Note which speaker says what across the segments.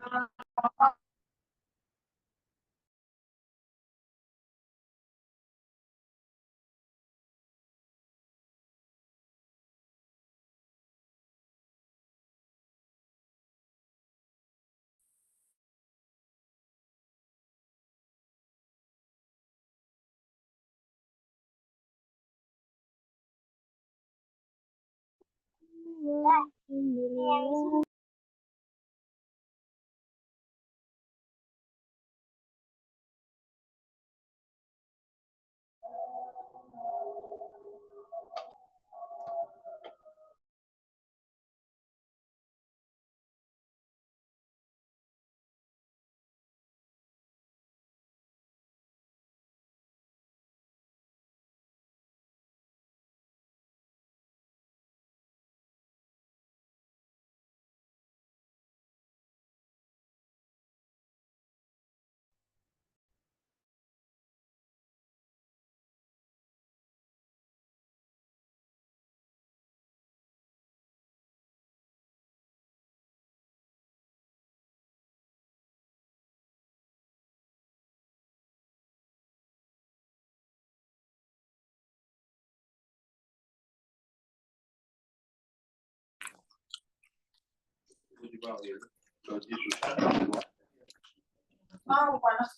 Speaker 1: Oh, panas.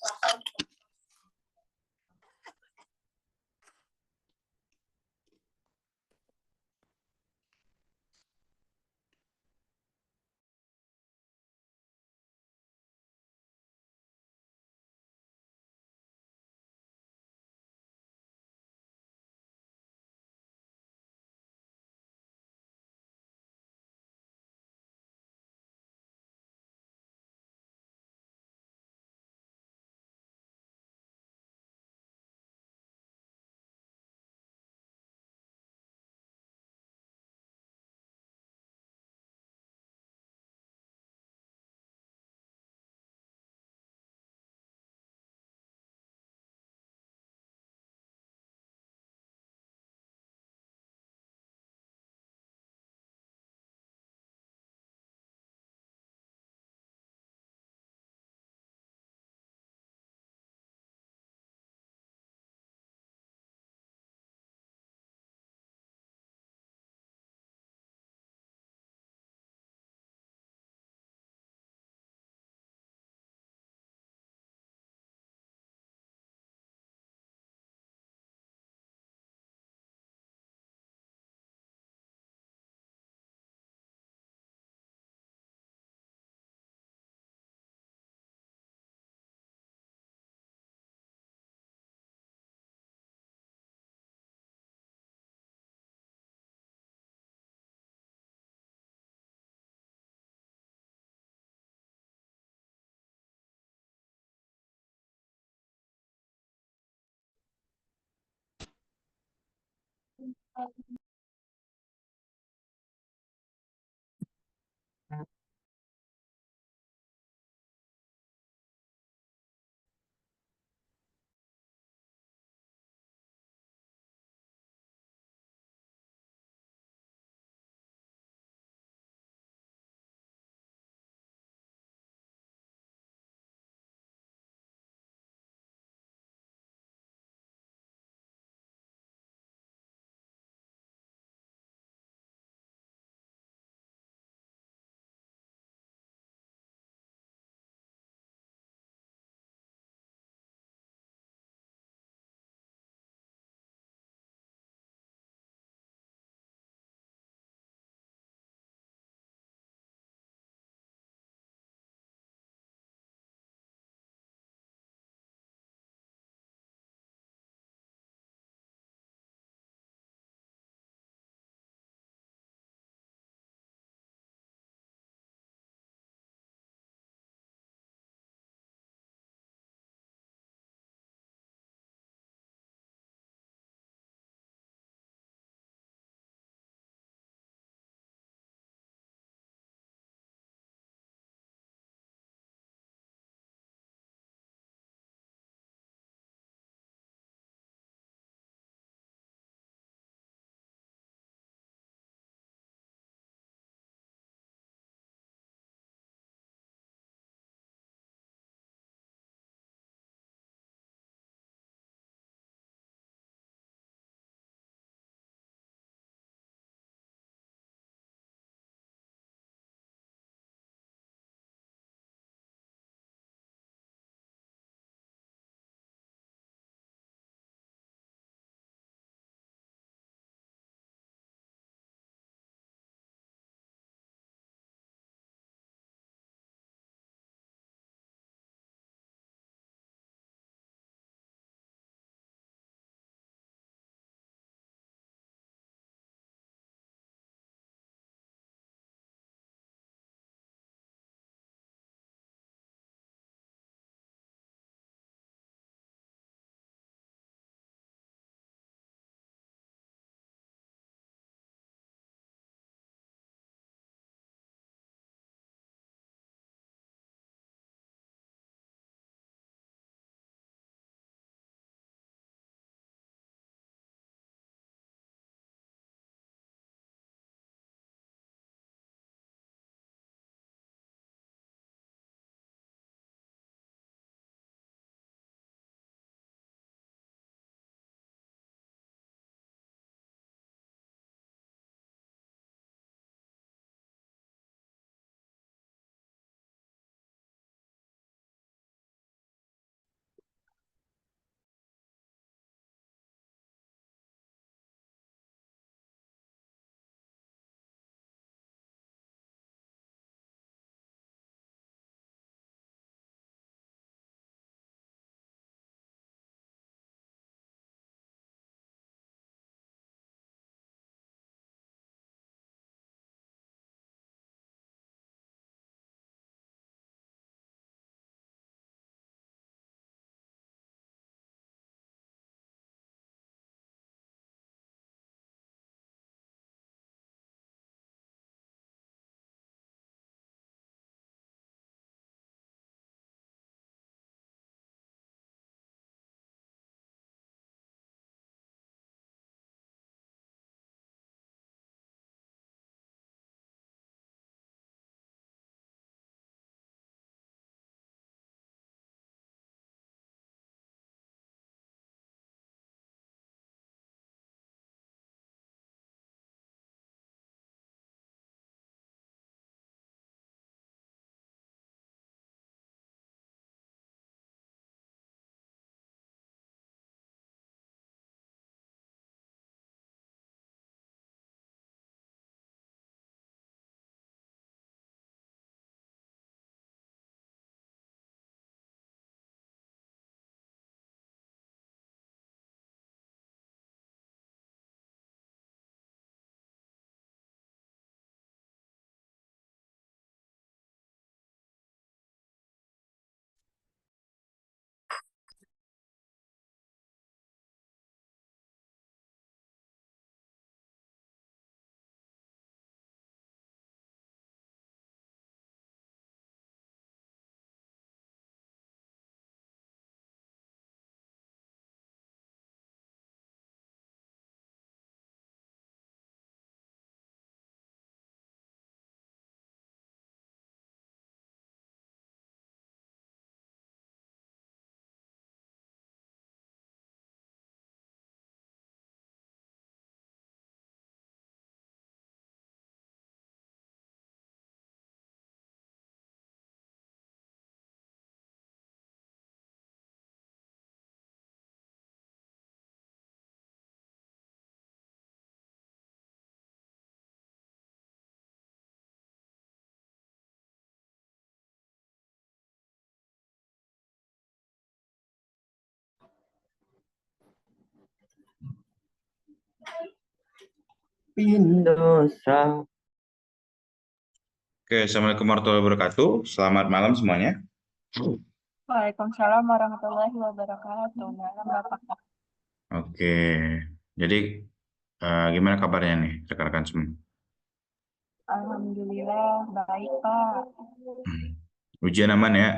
Speaker 2: Pindosa.
Speaker 3: Oke, Assalamualaikum warahmatullahi wabarakatuh. Selamat malam semuanya.
Speaker 1: Waalaikumsalam warahmatullahi wabarakatuh. Malam Bapak.
Speaker 3: Oke, jadi gimana kabarnya nih rekan-rekan semua?
Speaker 1: Alhamdulillah baik Pak.
Speaker 3: Hmm. Ujian aman ya?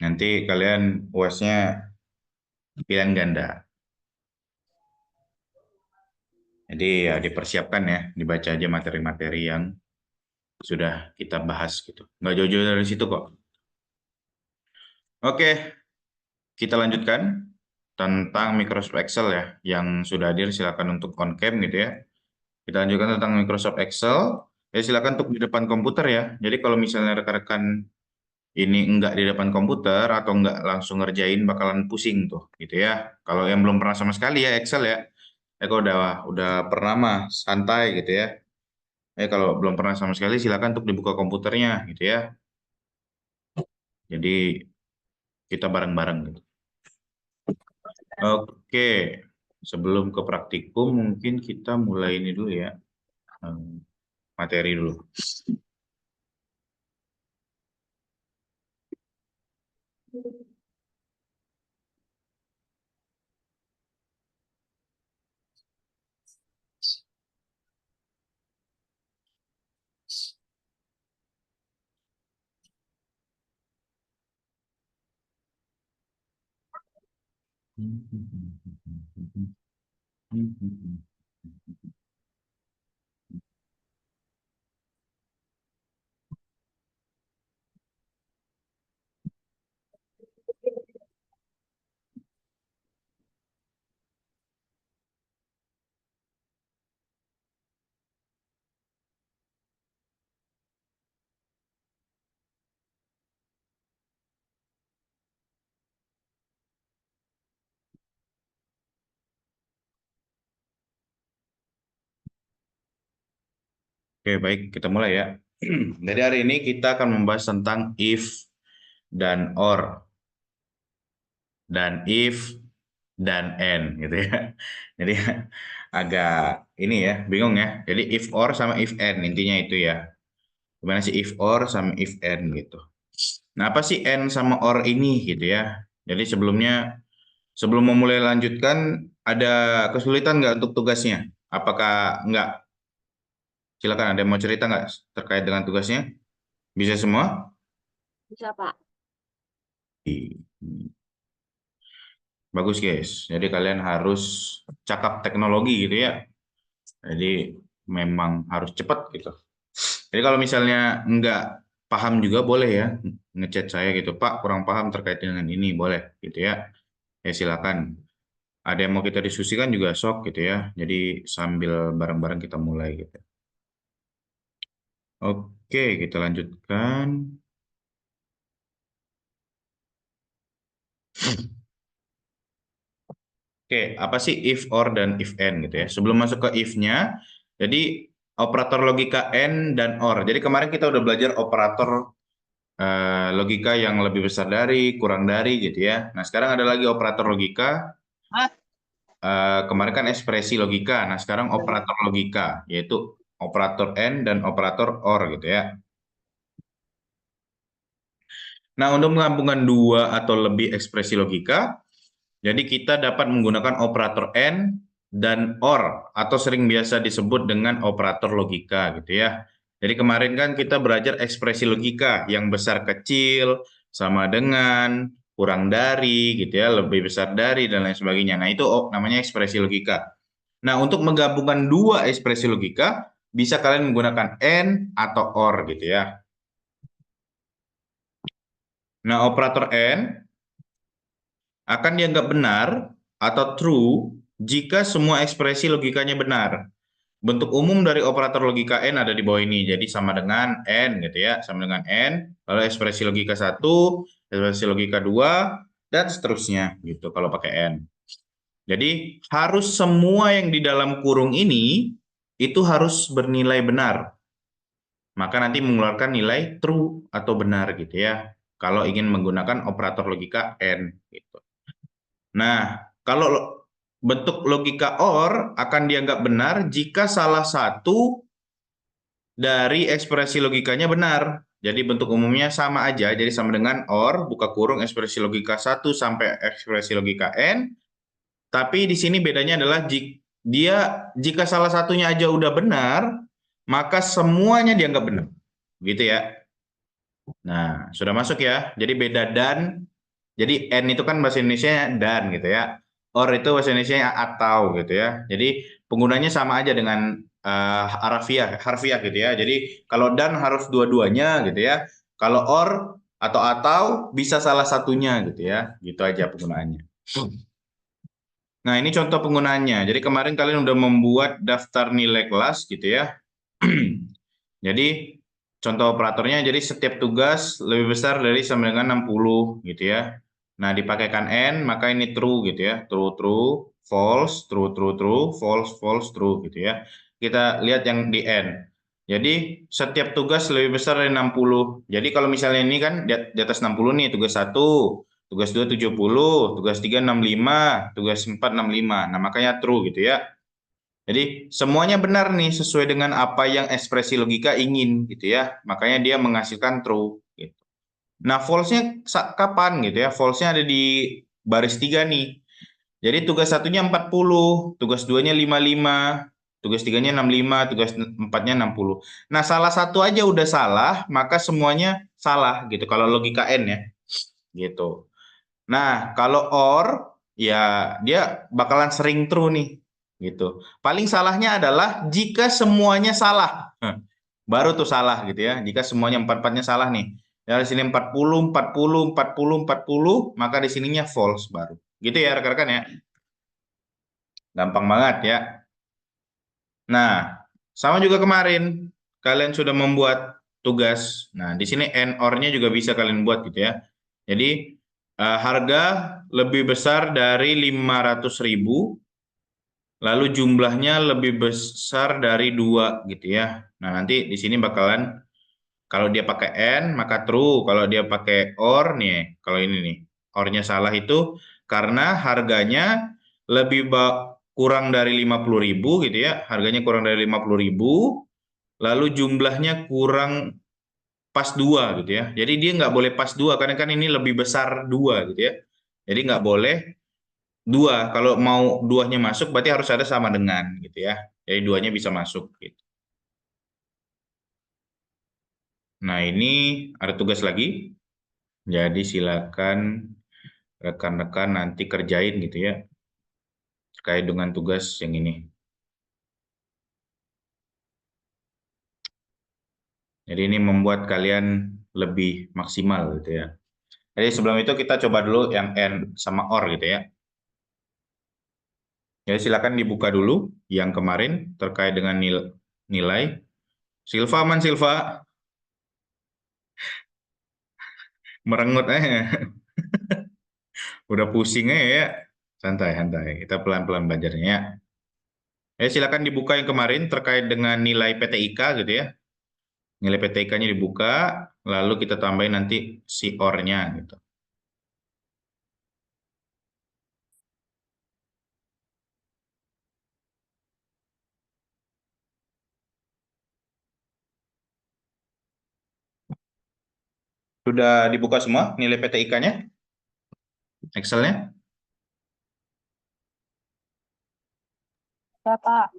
Speaker 3: Nanti kalian UAS-nya pilihan ganda. Jadi ya dipersiapkan ya, dibaca aja materi-materi yang sudah kita bahas gitu. Nggak jauh-jauh dari situ kok. Oke, kita lanjutkan tentang Microsoft Excel ya. Yang sudah hadir silakan untuk on cam gitu ya. Kita lanjutkan tentang Microsoft Excel. Ya silakan untuk di depan komputer ya. Jadi kalau misalnya rekan-rekan ini enggak di depan komputer atau enggak langsung ngerjain bakalan pusing tuh gitu ya. Kalau yang belum pernah sama sekali ya Excel ya. Kalau udah pernah mah santai gitu ya. Kalau belum pernah sama sekali silakan untuk dibuka komputernya gitu ya. Jadi kita bareng-bareng gitu. Oke. Sebelum ke praktikum mungkin kita mulai ini dulu ya. Materi dulu. Oke, baik, kita mulai ya. Jadi hari ini kita akan membahas tentang if dan or dan if dan and gitu ya. Jadi agak ini ya, bingung ya. Jadi if or sama if and intinya itu ya. Gimana sih if or sama if and gitu. Nah, apa sih and sama or ini gitu ya. Jadi sebelum memulai lanjutkan ada kesulitan nggak untuk tugasnya? Apakah nggak? Silakan ada yang mau cerita nggak terkait dengan tugasnya? Bisa semua?
Speaker 1: Bisa Pak.
Speaker 3: Bagus guys. Jadi kalian harus cakap teknologi gitu ya. Jadi memang harus cepat gitu. Jadi kalau misalnya nggak paham juga boleh ya ngechat saya gitu. Pak kurang paham terkait dengan ini boleh gitu ya. Ya silakan. Ada yang mau kita diskusikan juga sok gitu ya. Jadi sambil bareng-bareng kita mulai gitu. Oke kita lanjutkan. Oke, apa sih if, or, dan if and gitu ya? Sebelum masuk ke if-nya, jadi operator logika and dan or. Jadi kemarin kita udah belajar operator logika yang lebih besar dari, kurang dari gitu ya. Nah sekarang ada lagi operator logika. Kemarin kan ekspresi logika. Nah sekarang operator logika, yaitu operator and dan operator or gitu ya. Nah untuk menggabungkan dua atau lebih ekspresi logika, jadi kita dapat menggunakan operator and dan or atau sering biasa disebut dengan operator logika gitu ya. Jadi kemarin kan kita belajar ekspresi logika yang besar kecil sama dengan kurang dari gitu ya, lebih besar dari dan lain sebagainya. Nah, itu namanya ekspresi logika. Nah, untuk menggabungkan dua ekspresi logika bisa kalian menggunakan and atau or gitu ya. Nah, operator and akan dianggap benar atau true jika semua ekspresi logikanya benar. Bentuk umum dari operator logika N ada di bawah ini. Jadi sama dengan N gitu ya, sama dengan N. Lalu ekspresi logika 1, ekspresi logika 2, dan seterusnya gitu kalau pakai N. Jadi harus semua yang di dalam kurung ini itu harus bernilai benar. Maka nanti mengeluarkan nilai true atau benar gitu ya. Kalau ingin menggunakan operator logika N gitu. Nah, kalau bentuk logika OR akan dianggap benar jika salah satu dari ekspresi logikanya benar. Jadi bentuk umumnya sama aja, jadi sama dengan OR, buka kurung ekspresi logika satu sampai ekspresi logika N, tapi di sini bedanya adalah jika salah satunya aja udah benar, maka semuanya dianggap benar. Gitu ya. Nah, sudah masuk ya. Jadi beda dan, jadi N itu kan bahasa Indonesia dan gitu ya. Or itu bahasa Indonesia atau gitu ya. Jadi penggunanya sama aja dengan harfiah gitu ya. Jadi kalau dan harus dua-duanya gitu ya. Kalau or atau bisa salah satunya gitu ya. Gitu aja penggunaannya. Nah, ini contoh penggunaannya. Jadi kemarin kalian udah membuat daftar nilai kelas gitu ya. Jadi contoh operatornya, jadi setiap tugas lebih besar dari sama dengan 60 gitu ya. Nah, dipakaikan N, maka ini true gitu ya. True, true, false, true, true, true, false, false, true gitu ya. Kita lihat yang di N. Jadi setiap tugas lebih besar dari 60. Jadi kalau misalnya ini kan di atas 60 nih, tugas 1, tugas 2 70, tugas 3 65, tugas 4 65. Nah, makanya true gitu ya. Jadi semuanya benar nih sesuai dengan apa yang ekspresi logika ingin gitu ya. Makanya dia menghasilkan true gitu. Nah, false-nya kapan gitu ya? False-nya ada di baris 3 nih. Jadi tugas satunya 40, tugas duanya 55, tugas tiganya 65, tugas empatnya 60. Nah, salah satu aja udah salah, maka semuanya salah gitu kalau logika N ya. Gitu. Nah, kalau or ya dia bakalan sering true nih gitu. Paling salahnya adalah jika semuanya salah. Baru tuh salah gitu ya. Jika semuanya empat-empatnya salah nih. Dari sini 40, 40, 40, 40, maka di sininya false baru. Gitu ya rekan-rekan ya. Gampang banget ya. Nah, sama juga kemarin kalian sudah membuat tugas. Nah, di sini and or-nya juga bisa kalian buat gitu ya. Jadi harga lebih besar dari 500.000, lalu jumlahnya lebih besar dari 2 gitu ya. Nah, nanti di sini bakalan kalau dia pakai and maka true, kalau dia pakai or nih, kalau ini nih, or-nya salah itu karena harganya kurang dari 50.000 gitu ya. Harganya kurang dari 50.000, lalu jumlahnya kurang pas 2 gitu ya. Jadi dia nggak boleh pas 2 karena kan ini lebih besar 2 gitu ya. Jadi nggak boleh 2. Kalau mau duanya masuk berarti harus ada sama dengan gitu ya. Jadi duanya bisa masuk gitu. Nah, ini ada tugas lagi. Jadi silakan rekan-rekan nanti kerjain gitu ya terkait dengan tugas yang ini. Jadi ini membuat kalian lebih maksimal gitu ya. Jadi sebelum itu kita coba dulu yang N sama OR gitu ya. Jadi silakan dibuka dulu yang kemarin terkait dengan nilai. Silva aman Silva, merengut udah pusing ya. Santai, santai. Kita pelan-pelan belajarnya ya. Silakan dibuka yang kemarin terkait dengan nilai PTIK gitu ya. Nilai PTIK-nya dibuka, lalu kita tambahin nanti si OR-nya gitu. Sudah dibuka semua nilai PTIK-nya, Excel-nya?
Speaker 1: Ya, Pak.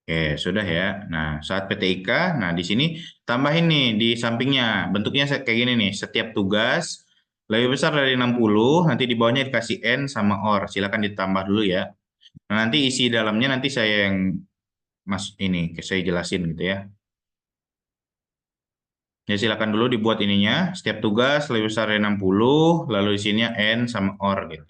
Speaker 3: Oke, sudah ya. Nah, saat PTIK, nah di sini tambahin nih di sampingnya. Bentuknya kayak gini nih. Setiap tugas lebih besar dari 60, nanti di bawahnya dikasih N sama OR. Silakan ditambah dulu ya. Nah, nanti isi dalamnya nanti saya yang saya jelasin gitu ya. Ya silakan dulu dibuat ininya. Setiap tugas lebih besar dari 60, lalu di sininya N sama OR gitu.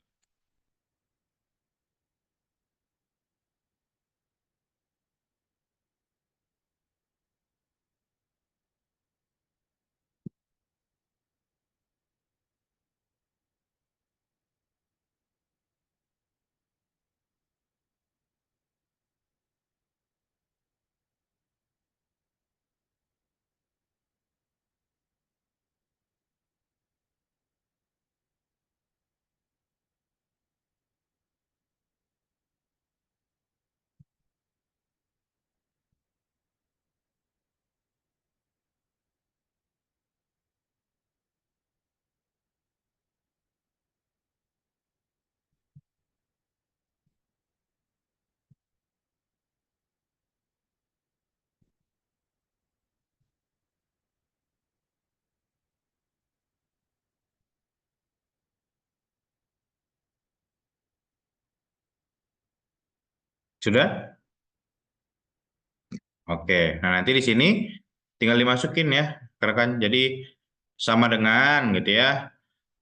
Speaker 3: Sudah? Oke. Nah, nanti di sini tinggal dimasukin ya, rekan. Jadi sama dengan gitu ya.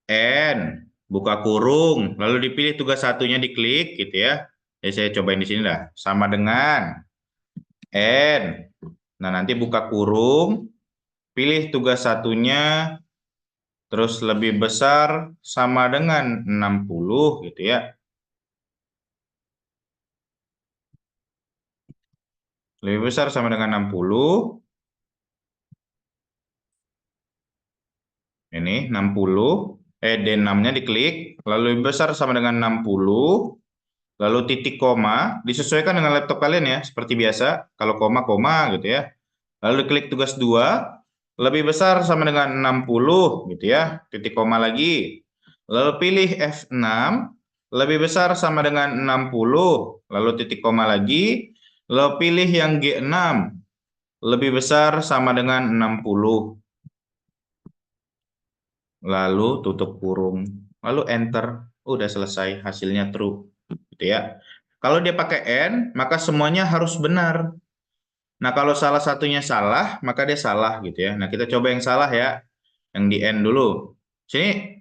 Speaker 3: N buka kurung, lalu dipilih tugas satunya diklik gitu ya. Jadi saya cobain di sini lah. Sama dengan N. Nah, nanti buka kurung, pilih tugas satunya, terus lebih besar sama dengan 60 gitu ya. Lebih besar sama dengan 60. Ini 60. D6-nya diklik, lalu lebih besar sama dengan 60. Lalu titik koma, disesuaikan dengan laptop kalian ya, seperti biasa. Kalau koma, koma gitu ya. Lalu klik tugas 2, lebih besar sama dengan 60 gitu ya. Titik koma lagi. Lalu pilih F6, lebih besar sama dengan 60. Lalu titik koma lagi. Lalu pilih yang G6, lebih besar sama dengan 60. Lalu tutup kurung. Lalu enter. Udah selesai, hasilnya true. Gitu ya. Kalau dia pakai N, maka semuanya harus benar. Nah, kalau salah satunya salah, maka dia salah gitu ya. Nah, kita coba yang salah ya. Yang di N dulu.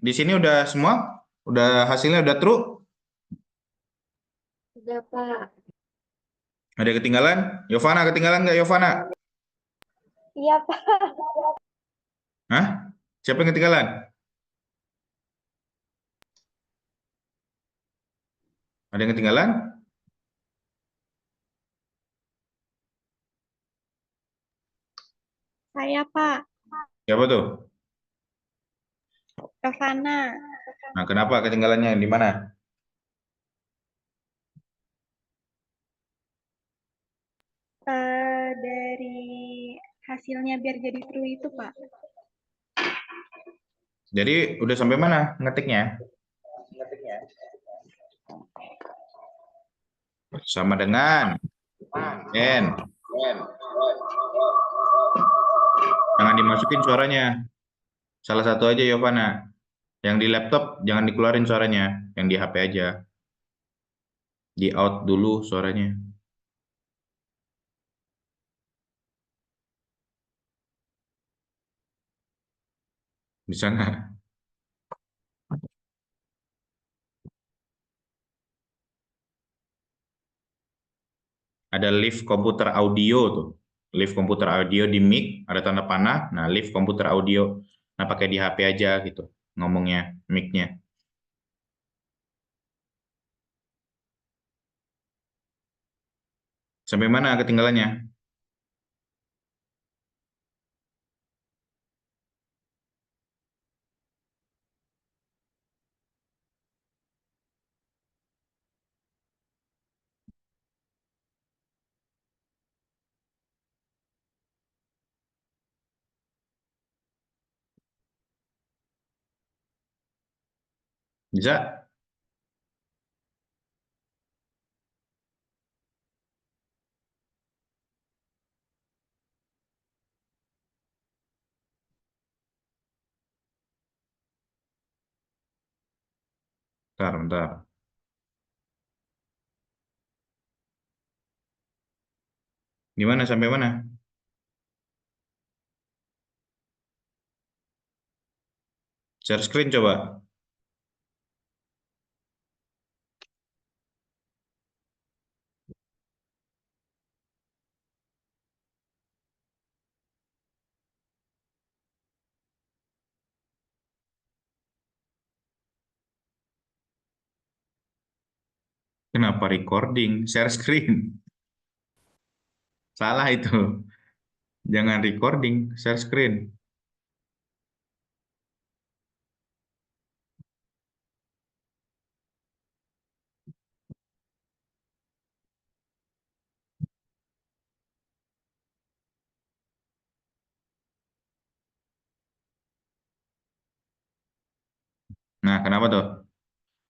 Speaker 3: Di sini udah semua? Udah hasilnya udah true?
Speaker 1: Sudah, Pak.
Speaker 3: Ada yang ketinggalan? Yovana ketinggalan nggak Yovana?
Speaker 1: Iya, Pak.
Speaker 3: Hah? Siapa yang ketinggalan? Ada yang ketinggalan?
Speaker 1: Saya, Pak.
Speaker 3: Siapa tuh?
Speaker 1: Ravana.
Speaker 3: Nah, kenapa ketinggalannya? Di mana?
Speaker 1: Dari hasilnya biar jadi true itu, Pak.
Speaker 3: Jadi udah sampai mana ngetiknya? Sama dengan N. Jangan dimasukin suaranya. Salah satu aja Yovana. Yang di laptop jangan dikeluarin suaranya. Yang di HP aja. Di out dulu suaranya. Bisa nggak? Ada live komputer audio tuh. Live komputer audio di mic, ada tanda panah. Nah, live komputer audio. Nah, pakai di HP aja gitu. Ngomongnya, mic-nya. Sampai mana ketinggalannya? Bisa? Bentar, bentar. Gimana sampai mana? Share screen coba. Kenapa recording? Share screen. Salah itu. Jangan recording, share screen. Nah, kenapa tuh?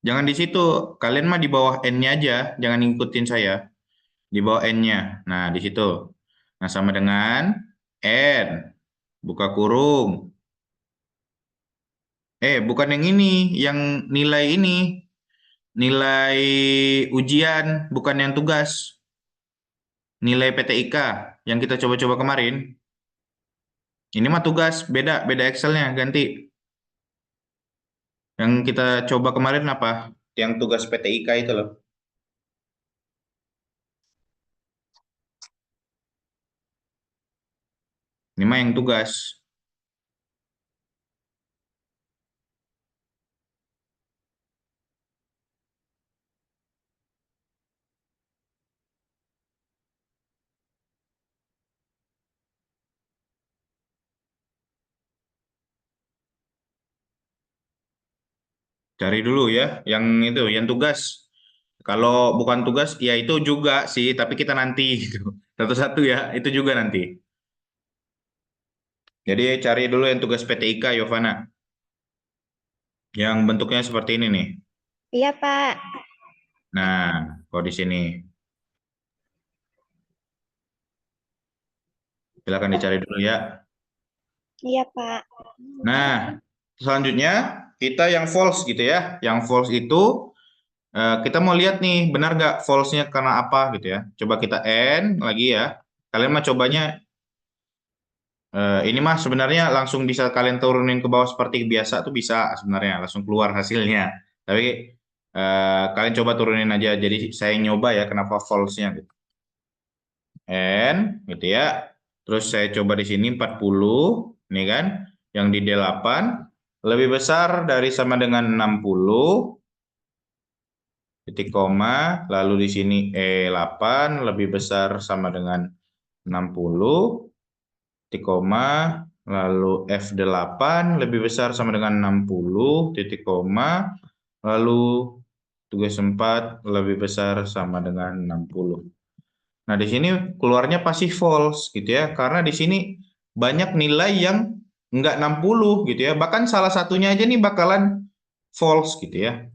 Speaker 3: Jangan di situ. Kalian mah di bawah N-nya aja. Jangan ngikutin saya. Di bawah N-nya. Nah, di situ. Nah, sama dengan N. Buka kurung. Bukan yang ini. Yang nilai ini. nilai ujian, bukan yang tugas. Nilai PTIK yang kita coba-coba kemarin. Ini mah tugas, beda Excelnya, ganti. Yang kita coba kemarin apa? Yang tugas PTIK itu loh. Ini mah yang tugas. Cari dulu ya, yang itu, yang tugas. Kalau bukan tugas, ya itu juga sih, tapi kita nanti gitu. Satu-satu ya, itu juga nanti. Jadi cari dulu yang tugas PTIK, Yovana. Yang bentuknya seperti ini nih.
Speaker 1: Iya, Pak.
Speaker 3: Nah, kalau di sini. Silakan dicari dulu ya.
Speaker 1: Iya, Pak.
Speaker 3: Nah, selanjutnya kita yang false gitu ya. Yang false itu kita mau lihat nih, benar nggak false-nya karena apa gitu ya. Coba kita N lagi ya. Kalian mah cobanya, ini mah sebenarnya langsung bisa kalian turunin ke bawah seperti biasa tuh bisa sebenarnya. Langsung keluar hasilnya. Tapi kalian coba turunin aja. Jadi saya nyoba ya kenapa false-nya gitu. N gitu ya. Terus saya coba di sini 40, nih kan. Yang di D8 lebih besar dari sama dengan 60, titik koma, lalu di sini E8 lebih besar sama dengan 60, titik koma, lalu F8 lebih besar sama dengan 60, titik koma, lalu tugas 4 lebih besar sama dengan 60. Nah, di sini keluarnya pasti false gitu ya, karena di sini banyak nilai yang enggak 60 gitu ya. Bahkan salah satunya aja nih bakalan false gitu ya.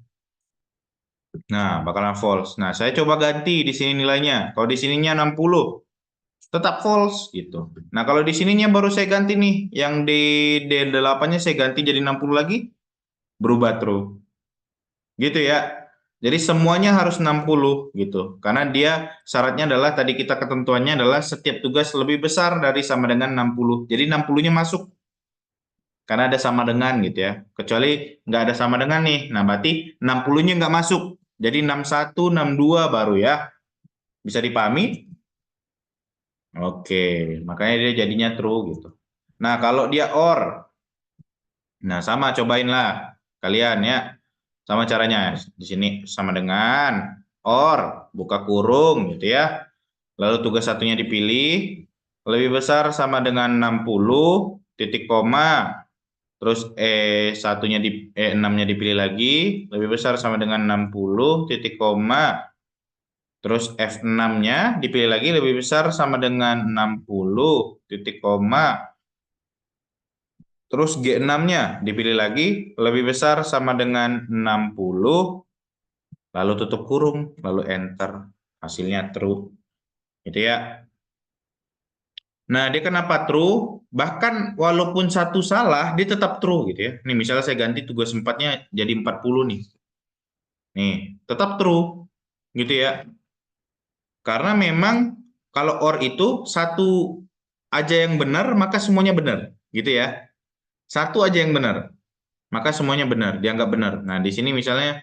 Speaker 3: Nah, bakalan false. Nah, saya coba ganti di sini nilainya. Kalau di sininya 60, tetap false gitu. Nah, kalau di sininya baru saya ganti nih, yang di D8-nya saya ganti jadi 60 lagi, berubah true. Gitu ya. Jadi semuanya harus 60 gitu. Karena dia syaratnya adalah tadi kita ketentuannya adalah setiap tugas lebih besar dari sama dengan 60. Jadi 60-nya masuk karena ada sama dengan gitu ya. Kecuali nggak ada sama dengan nih. Nah, berarti 60-nya nggak masuk. Jadi 61, 62 baru ya. Bisa dipahami? Oke, makanya dia jadinya true gitu. Nah, kalau dia or, nah sama cobain lah kalian ya. Sama caranya di sini sama dengan or buka kurung gitu ya. Lalu tugas satunya dipilih lebih besar sama dengan 60 titik koma. Terus E1-nya di E6-nya dipilih lagi lebih besar sama dengan 60 titik koma. Terus F6-nya dipilih lagi lebih besar sama dengan 60 titik koma. Terus G6-nya dipilih lagi lebih besar sama dengan 60, lalu tutup kurung, lalu enter. Hasilnya true. Gitu ya. Nah, dia kenapa true? Bahkan walaupun satu salah, dia tetap true gitu ya. Nih, misalnya saya ganti tugas 4-nya jadi 40 nih. Nih, tetap true. Gitu ya. Karena memang kalau or itu satu aja yang benar, maka semuanya benar. Gitu ya. Satu aja yang benar, maka semuanya benar, dianggap benar. Nah, di sini misalnya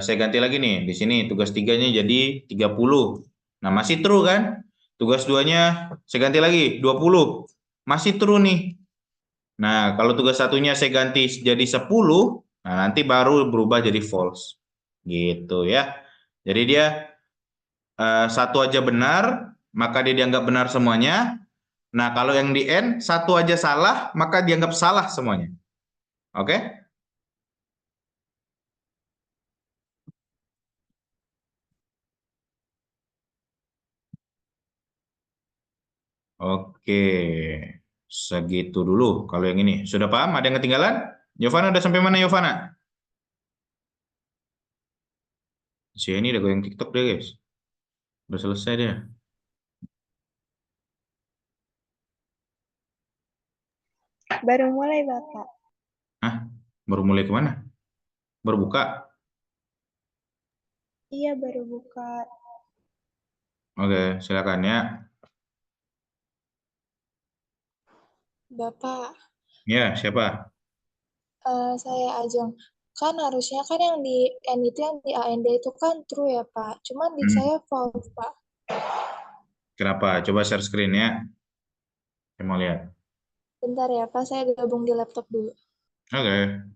Speaker 3: saya ganti lagi nih. Di sini tugas tiganya jadi 30. Nah, masih true kan? Tugas duanya saya ganti lagi 20. Masih true nih. Nah, kalau tugas satunya saya ganti jadi 10, nah nanti baru berubah jadi false. Gitu ya. Jadi dia satu aja benar, maka dia dianggap benar semuanya. Nah, kalau yang di end satu aja salah, maka dianggap salah semuanya. Oke? Oke, segitu dulu. Kalau yang ini sudah paham? Ada yang ketinggalan? Yovana udah sampai mana Yovana? Si ini udah goyang TikTok deh guys. Udah selesai deh.
Speaker 1: Baru mulai, Bapak.
Speaker 3: Hah? Baru mulai kemana? Baru buka?
Speaker 1: Iya, baru buka.
Speaker 3: Oke, silakan ya.
Speaker 2: Bapak,
Speaker 3: Ya, siapa?
Speaker 2: saya Ajeng. Kan harusnya kan yang di N itu yang di AND itu kan true ya Pak. Cuman di
Speaker 3: Hmm,
Speaker 2: saya false Pak.
Speaker 3: Kenapa? Coba share screen ya. Saya mau lihat.
Speaker 2: Bentar ya Pak, saya gabung di laptop dulu.
Speaker 3: Oke.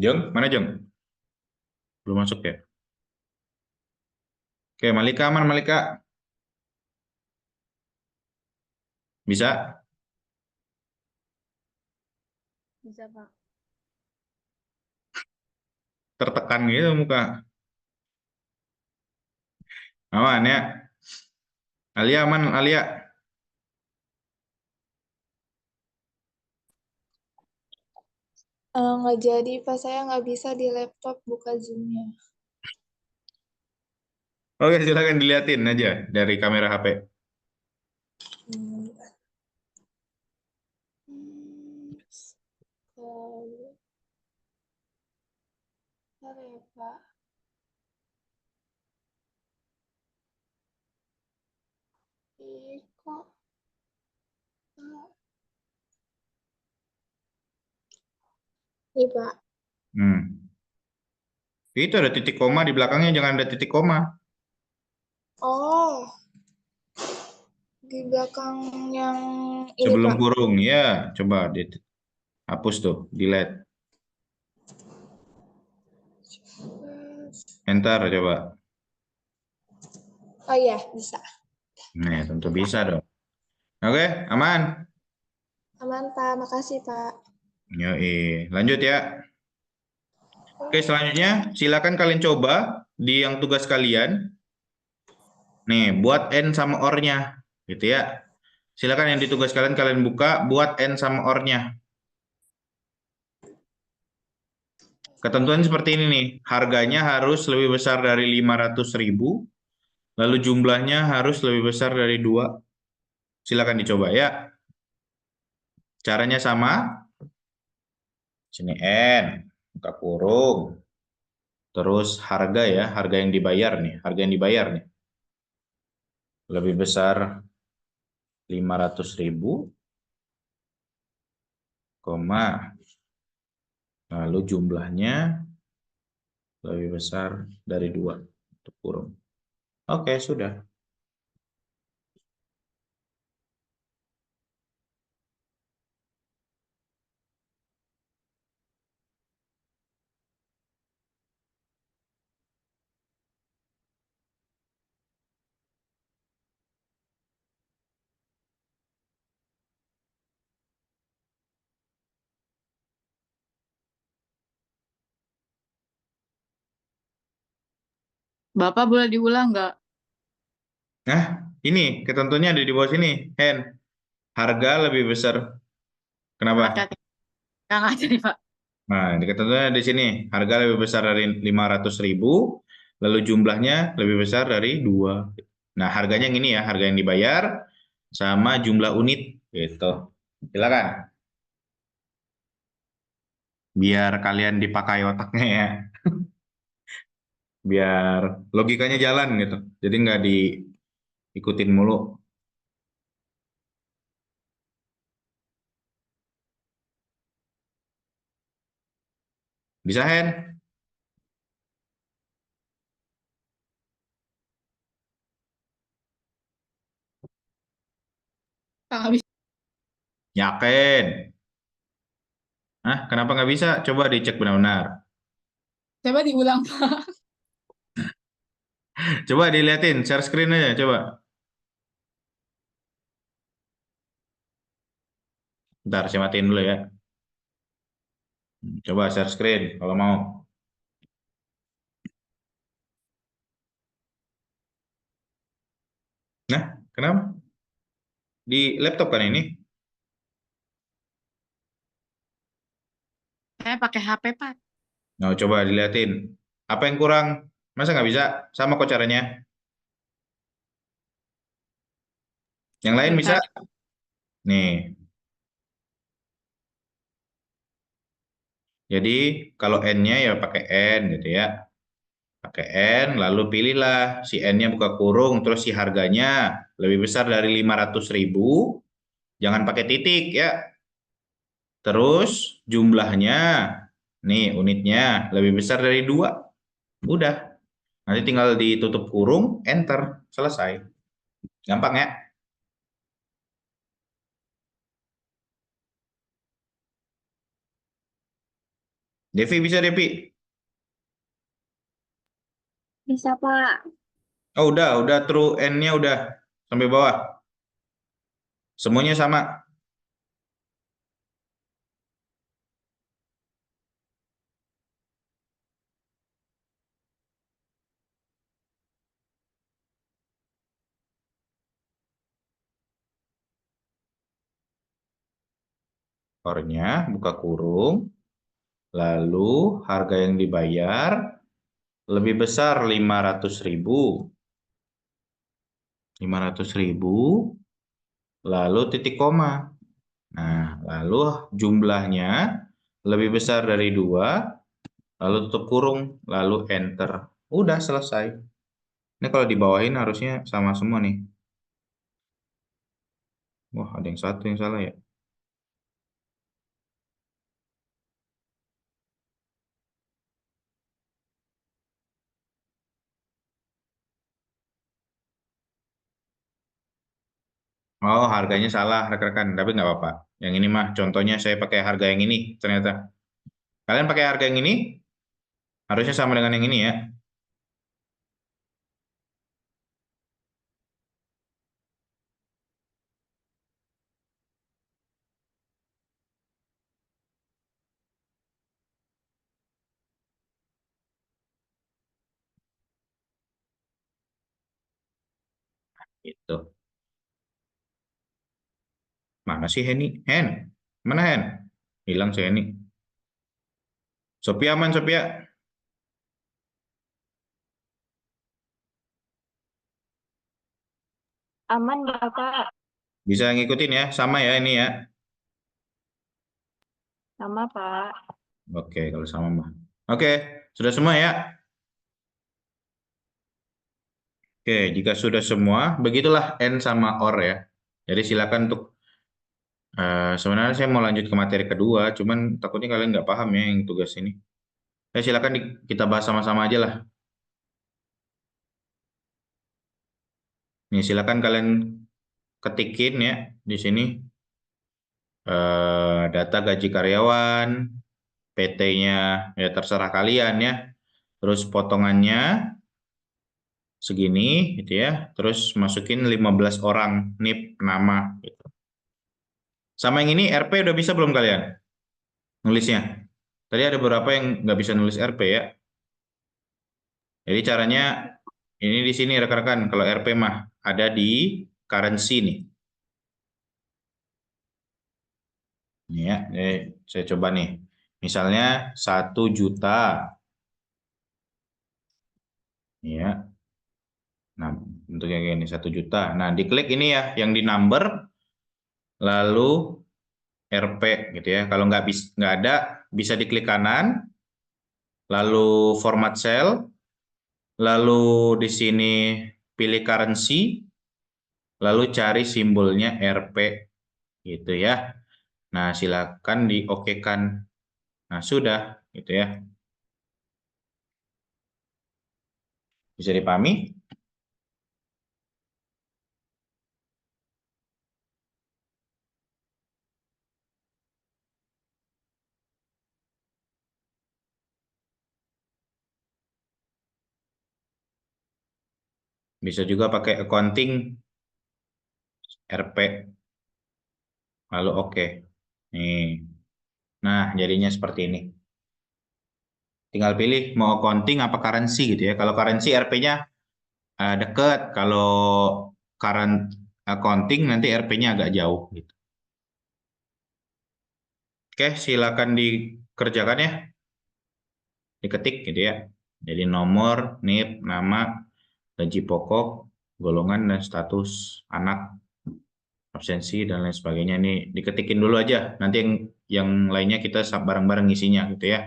Speaker 3: Jeng, mana Jeng? Belum masuk ya? Oke, Malika aman, Malika. Bisa?
Speaker 1: Bisa, Pak.
Speaker 3: Tertekan gitu muka. Aman ya? Alia aman, Alia.
Speaker 2: Nggak jadi Pak, saya nggak bisa di laptop buka Zoom-nya.
Speaker 3: Oke, silakan diliatin aja dari kamera HP.
Speaker 2: Hmm. Hmm. Bentar ya Pak. Ih, kok Pak? Nih Pak.
Speaker 3: Hmm. Itu ada titik koma di belakangnya, jangan ada titik koma.
Speaker 2: Oh, di belakang yang ini
Speaker 3: Sebelum
Speaker 2: Pak.
Speaker 3: kurung, ya. Coba hapus tuh, delete. Enter coba.
Speaker 2: Oh iya, bisa.
Speaker 3: Nah, tentu bisa dong. Oke, aman.
Speaker 2: Aman Pak, makasih Pak.
Speaker 3: Yoi. Lanjut ya. Oke, selanjutnya silakan kalian coba di yang tugas kalian. Nih, buat N sama OR-nya. Gitu ya. Silakan yang di tugas kalian buka, buat N sama OR-nya. Ketentuan seperti ini nih. Harganya harus lebih besar dari 500.000. Lalu jumlahnya harus lebih besar dari 2. Silakan dicoba ya. Caranya sama. Sini N. Buka kurung. Terus harga ya. Harga yang dibayar nih. Harga yang dibayar nih. Lebih besar 500.000, koma, lalu jumlahnya lebih besar dari 2, tutup kurung. Oke, sudah.
Speaker 4: Bapak boleh diulang nggak?
Speaker 3: Nah, ini ketentuannya ada di bawah sini. Hen, harga lebih besar. Kenapa?
Speaker 4: Hati-hati. Nggak ngajar nih, Pak.
Speaker 3: Nah, di ketentuannya di sini. Harga lebih besar dari 500.000, lalu jumlahnya lebih besar dari 2. Nah, harganya yang ini ya. Harga yang dibayar sama jumlah unit. Gitu. Silakan. Biar kalian dipakai otaknya ya. Biar logikanya jalan gitu. Jadi nggak diikutin mulu. Bisa, Hen?
Speaker 4: Pak, nggak bisa.
Speaker 3: Yakin? Hah, kenapa nggak bisa? Coba dicek benar-benar.
Speaker 4: Coba diulang, Pak.
Speaker 3: Coba diliatin, share screen aja, coba. Bentar, saya matiin dulu ya. Coba share screen kalau mau. Nah, kenapa? Di laptop kan ini?
Speaker 4: Saya pakai HP, Pak.
Speaker 3: Nah, coba diliatin. Apa yang kurang? Masa nggak bisa? Sama kok caranya. Yang lain bisa?
Speaker 4: Bentar.
Speaker 3: Nih. Jadi kalau N-nya ya pakai N gitu ya. Pakai N, lalu pilihlah si N-nya buka kurung, terus si harganya lebih besar dari 500.000. Jangan pakai titik ya. Terus jumlahnya, nih unitnya lebih besar dari 2. Udah. Nanti tinggal ditutup kurung, enter, selesai. Gampang ya? Devi bisa, Devi?
Speaker 1: Bisa, Pak.
Speaker 3: Oh, udah true N-nya udah sampai bawah. Semuanya sama. Or-nya buka kurung, lalu harga yang dibayar lebih besar 500.000. 500.000, lalu titik koma. Nah, lalu jumlahnya lebih besar dari 2, lalu tutup kurung, lalu enter. Udah selesai. Ini kalau dibawahin harusnya sama semua nih. Wah, ada yang satu yang salah ya. Oh, harganya salah, rekan-rekan. Tapi nggak apa-apa. Yang ini mah, contohnya saya pakai harga yang ini, ternyata. Kalian pakai harga yang ini, harusnya sama dengan yang ini ya. Itu. Mana sih Henny? Hen? Mana Hen? Hilang si Henny. Sophia aman, Sophia?
Speaker 1: Aman, Bapak.
Speaker 3: Bisa ngikutin ya? Sama ya ini ya?
Speaker 1: Sama, Pak.
Speaker 3: Oke, kalau sama mah. Oke, sudah semua ya? Oke, jika sudah semua, begitulah N sama OR ya. Jadi silakan untuk sebenarnya saya mau lanjut ke materi kedua, cuman takutnya kalian nggak paham ya yang tugas ini. Silakan kita bahas sama-sama aja lah. Nih, silakan kalian ketikin ya di sini data gaji karyawan, PT-nya ya terserah kalian ya. Terus potongannya segini gitu ya. Terus masukin 15 orang NIP nama gitu. Sama yang ini RP udah bisa belum kalian nulisnya? Tadi ada beberapa yang nggak bisa nulis RP ya. Jadi caranya ini di sini rekan-rekan, kalau RP mah ada di currency nih. Ini ya, saya coba nih. Misalnya 1 juta. Ya. Nah, bentuknya kayak gini 1 juta. Nah, diklik ini ya yang di number lalu RP gitu ya. Kalau nggak ada bisa diklik kanan, lalu format cell, lalu di sini pilih currency, lalu cari simbolnya RP gitu ya. Nah, silakan di OK-kan. Nah, sudah gitu ya. Bisa dipahami? Bisa juga pakai accounting, RP, lalu oke. Nih. Nah, jadinya seperti ini. Tinggal pilih mau accounting apa currency gitu ya. Kalau currency RP-nya deket, kalau current accounting nanti RP-nya agak jauh gitu. Oke, silakan dikerjakan ya. Diketik gitu ya. Jadi nomor, NIP, nama, gaji pokok, golongan dan status anak, absensi dan lain sebagainya. Ini diketikin dulu aja. Nanti yang lainnya kita bareng-bareng ngisinya gitu ya.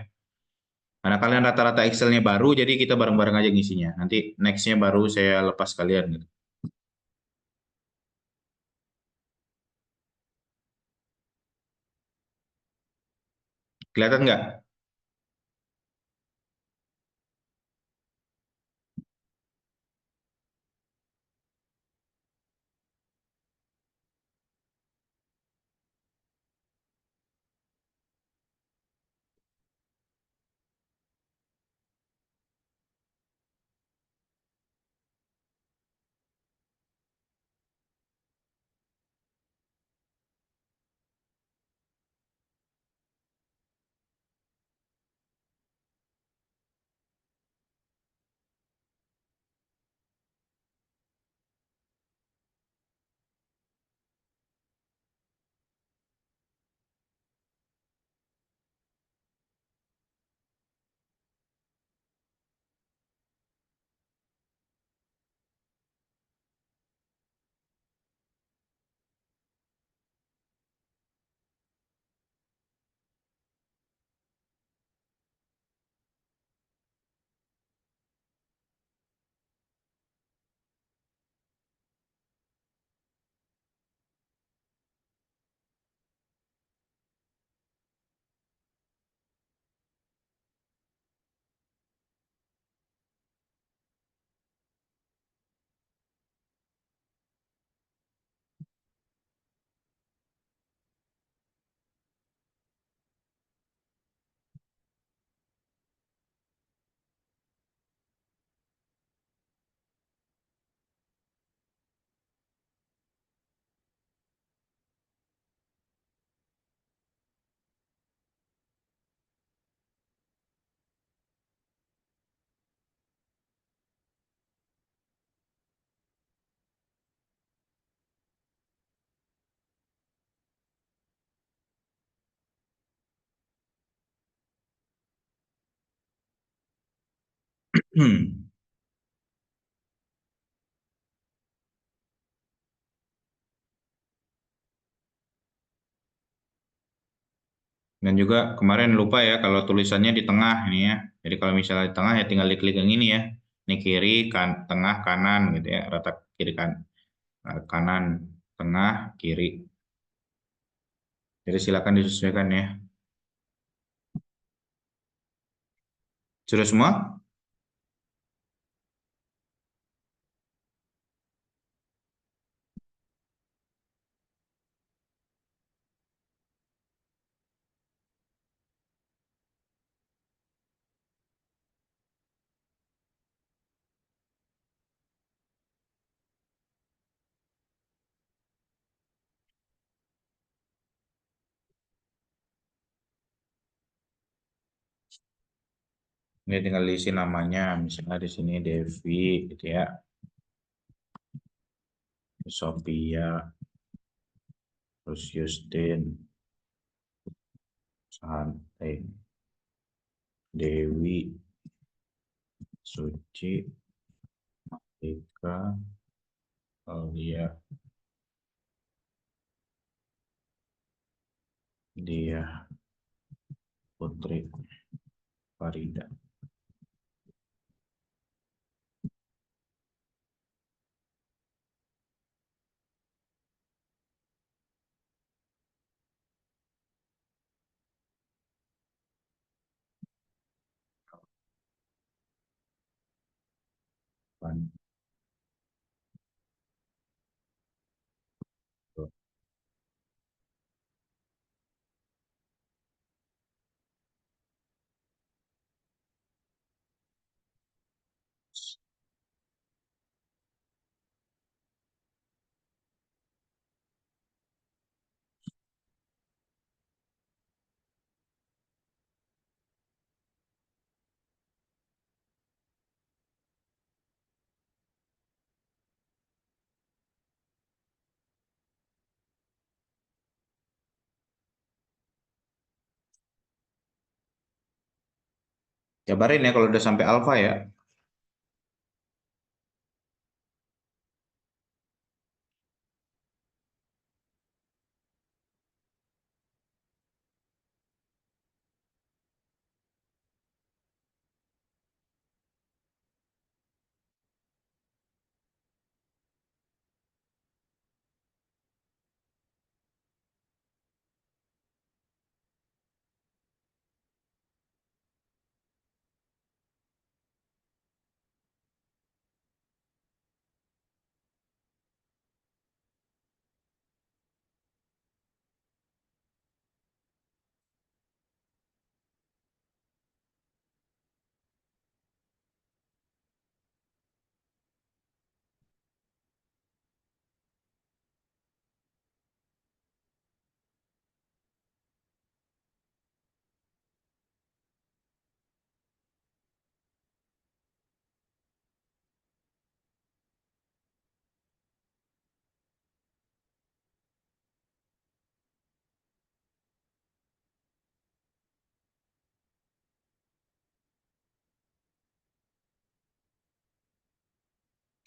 Speaker 3: Karena kalian rata-rata Excel-nya baru, jadi kita bareng-bareng aja ngisinya. Nanti next-nya baru saya lepas kalian gitu. Kelihatan nggak? Dan juga kemarin lupa ya kalau tulisannya di tengah ini ya. Jadi kalau misalnya di tengah ya tinggal diklik yang ini ya. Ini kiri, kan, tengah, kanan gitu ya. Rata kiri kan, kanan, tengah, kiri. Jadi silakan disesuaikan ya. Sudah semua? Ini tinggal diisi namanya. Misalnya di sini Devi gitu ya. Sophia, terus Justin, Santai, Dewi, Suci, Ika, Aulia, Dia, Putri, Farida. Tuh. Jabarin ya kalau udah sampai alfa ya.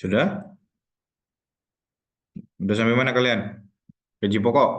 Speaker 3: Sudah? Udah sampai mana kalian? Gaji pokok?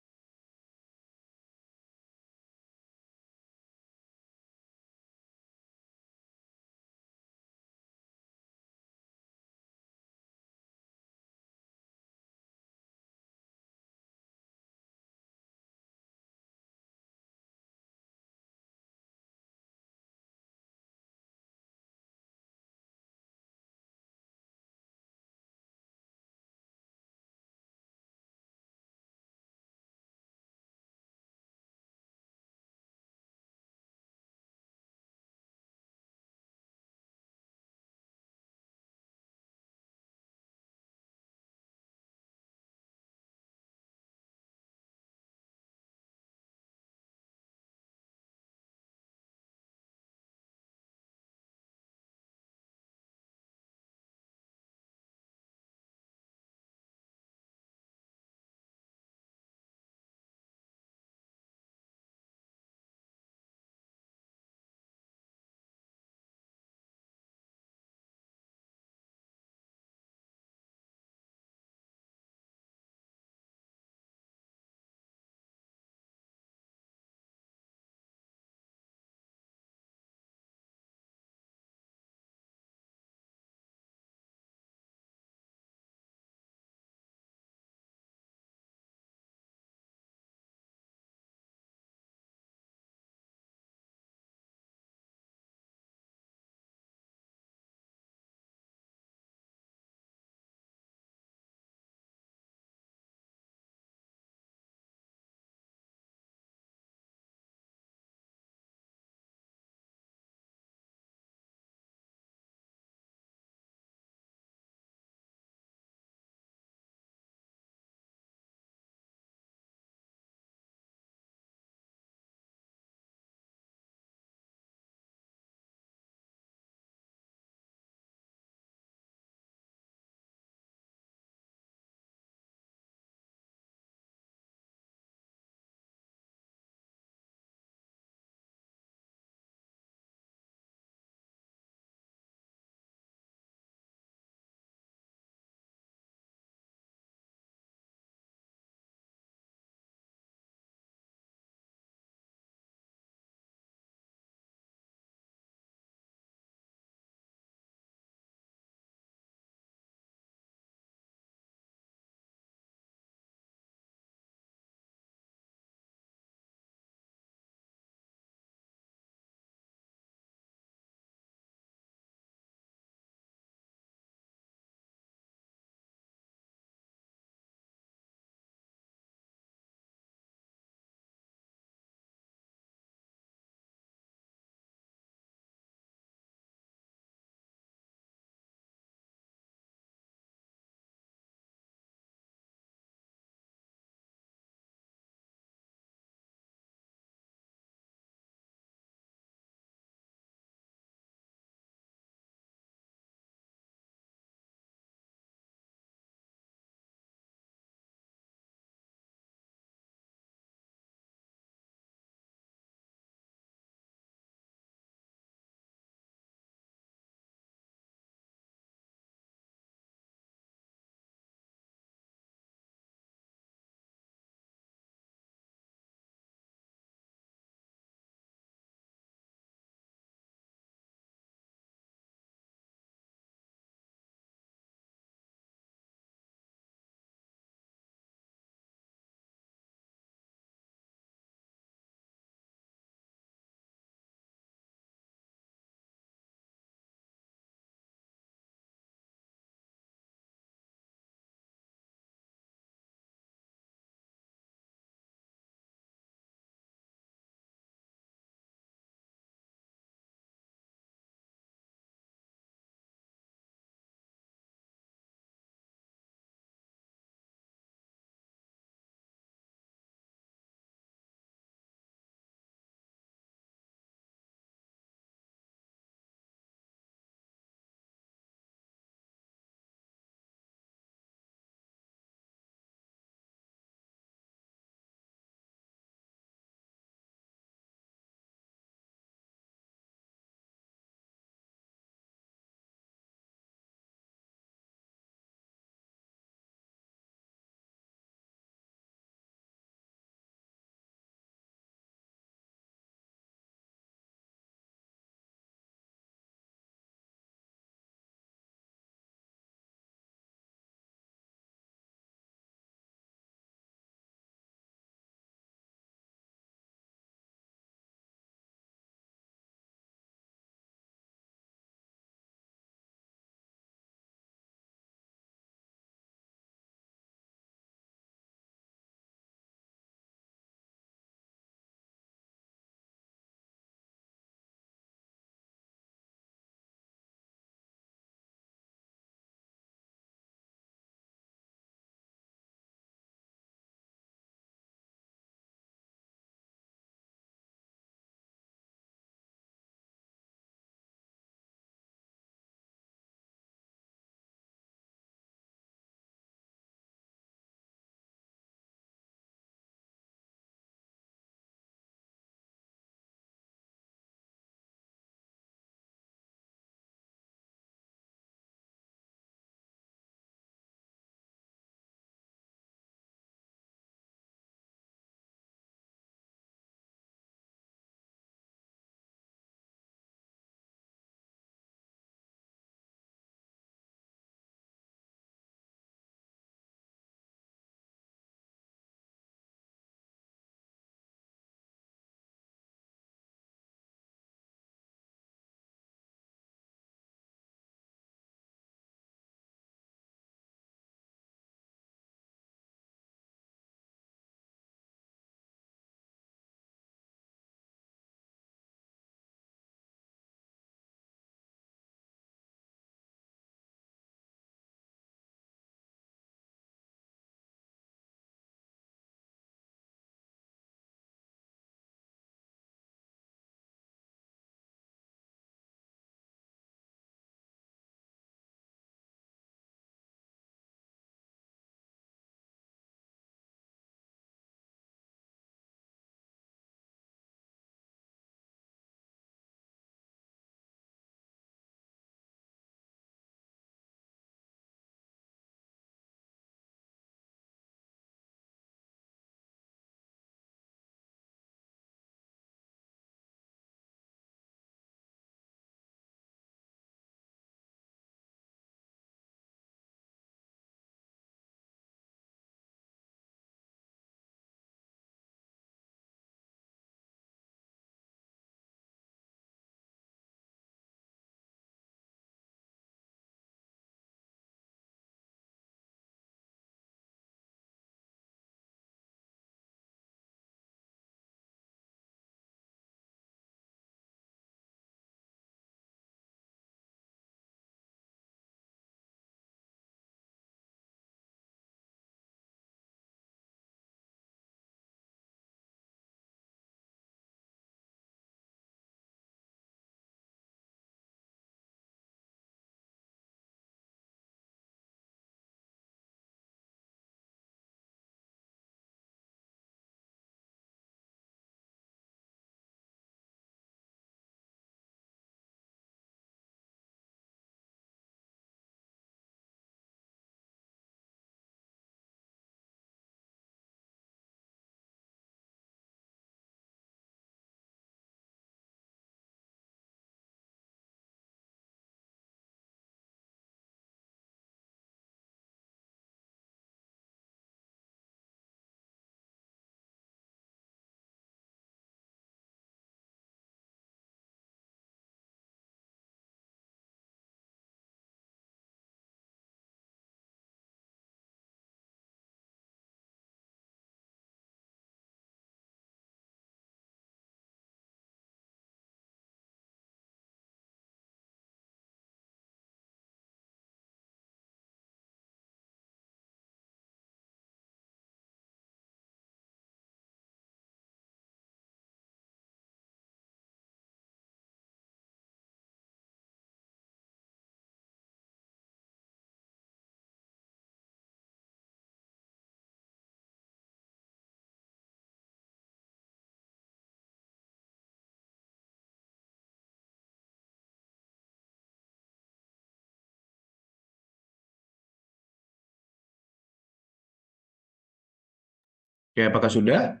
Speaker 3: Oke, apakah sudah?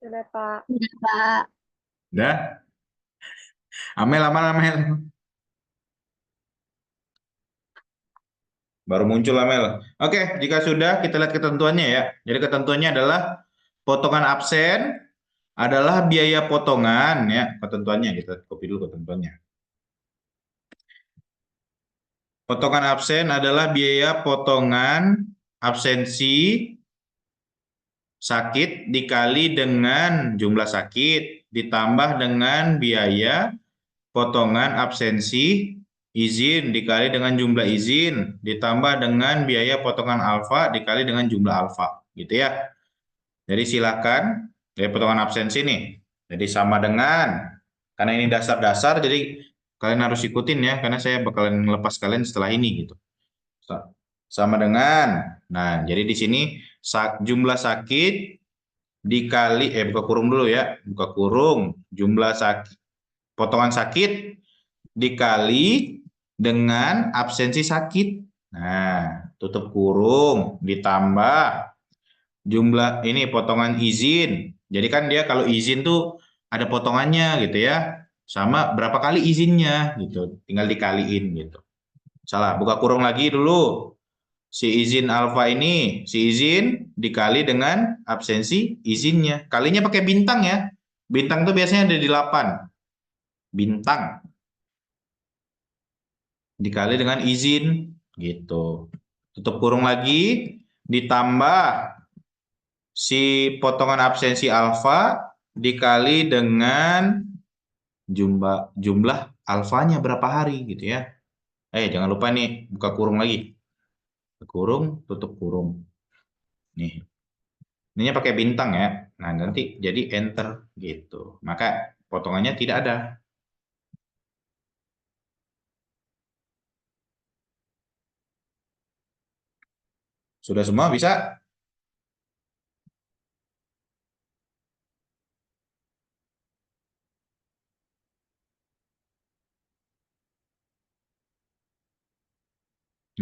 Speaker 2: Sudah, Pak.
Speaker 4: Udah, Pak.
Speaker 3: Udah? Amel, aman, Amel. Baru muncul Amel. Oke, jika sudah kita lihat ketentuannya ya. Jadi ketentuannya adalah potongan absen adalah biaya potongan ya. Ketentuannya kita copy dulu ketentuannya. Potongan absen adalah biaya potongan absensi sakit dikali dengan jumlah sakit ditambah dengan biaya potongan absensi izin dikali dengan jumlah izin ditambah dengan biaya potongan alfa dikali dengan jumlah alfa gitu ya. Jadi silakan dari potongan absensi nih. Jadi sama dengan karena ini dasar-dasar jadi kalian harus ikutin ya karena saya bakalan lepas kalian setelah ini gitu. Sama dengan nah jadi di sini jumlah sakit dikali buka kurung dulu ya. Buka kurung jumlah sakit potongan sakit dikali dengan absensi sakit. Nah, tutup kurung ditambah jumlah ini potongan izin. Jadi kan dia kalau izin tuh ada potongannya gitu ya. Sama berapa kali izinnya gitu. Tinggal dikaliin gitu. Salah, buka kurung lagi dulu. Si izin alfa ini, si izin dikali dengan absensi izinnya. Kalinya pakai bintang ya. Bintang tuh biasanya ada di 8. Bintang dikali dengan izin gitu. Tutup kurung lagi ditambah si potongan absensi alfa dikali dengan jumlah alfanya berapa hari gitu ya. Jangan lupa nih buka kurung lagi. Kurung, tutup kurung. Nih. Ininya pakai bintang ya. Nah, nanti jadi enter gitu. Maka potongannya tidak ada. Sudah semua bisa?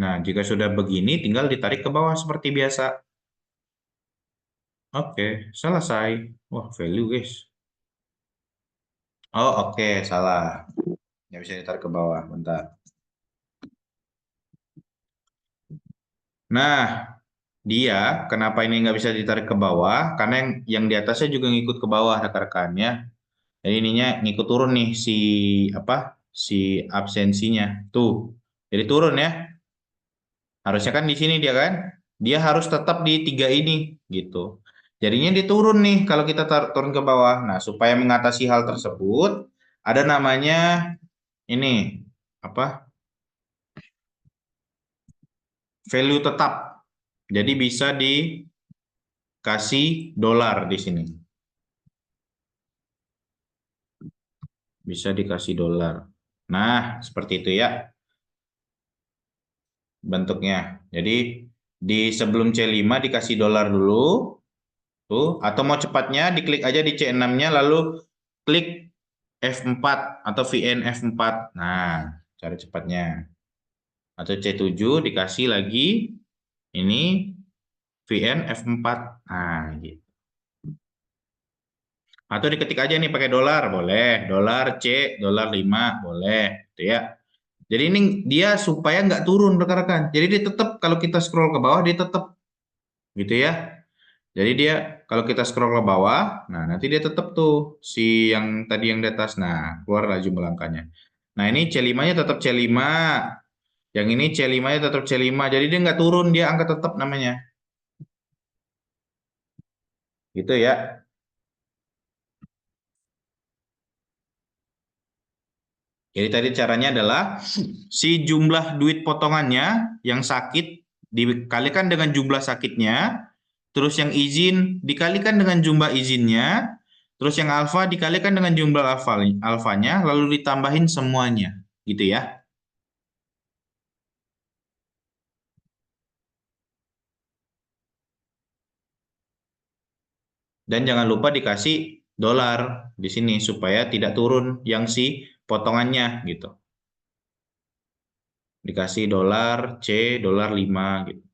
Speaker 3: Nah, jika sudah begini tinggal ditarik ke bawah seperti biasa. Oke, selesai. Wah, value guys. Oh, oke, salah. Nggak bisa ditarik ke bawah, bentar. Nah, dia kenapa ini nggak bisa ditarik ke bawah? Karena yang di atasnya juga ngikut ke bawah rekan-rekannya. Jadi ininya ngikut turun nih si apa? Si absensinya. Tuh. Jadi turun ya. Harusnya kan di sini dia kan. Dia harus tetap di 3 ini gitu. Jadinya dia turun nih kalau kita turun ke bawah. Nah, supaya mengatasi hal tersebut ada namanya ini apa? Value tetap. Jadi bisa dikasih dolar di sini. Bisa dikasih dolar. Nah, seperti itu ya bentuknya. Jadi di sebelum C5 dikasih dolar dulu. Tuh, atau mau cepatnya diklik aja di C6-nya lalu klik F4 atau VN F4. Nah, cara cepatnya. Atau C7 dikasih lagi ini VN F4. Nah, gitu. Atau diketik aja nih pakai dolar, boleh. Dolar C, dolar 5, boleh. Gitu ya. Jadi ini dia supaya nggak turun rekan-rekan. Jadi dia tetap kalau kita scroll ke bawah dia tetap gitu ya. Jadi dia kalau kita scroll ke bawah, nah nanti dia tetap tuh si yang tadi yang di atas. Nah, keluar laju melangkahnya. Nah, ini C5-nya tetap C5. Yang ini C5-nya tetap C5. Jadi dia nggak turun, dia angka tetap namanya. Gitu ya. Jadi tadi caranya adalah si jumlah duit potongannya yang sakit dikalikan dengan jumlah sakitnya, terus yang izin dikalikan dengan jumlah izinnya, terus yang alfa dikalikan dengan jumlah alfanya, lalu ditambahin semuanya, gitu ya. Dan jangan lupa dikasih dolar di sini supaya tidak turun yang si potongannya gitu. Dikasih dolar C, dolar 5 gitu.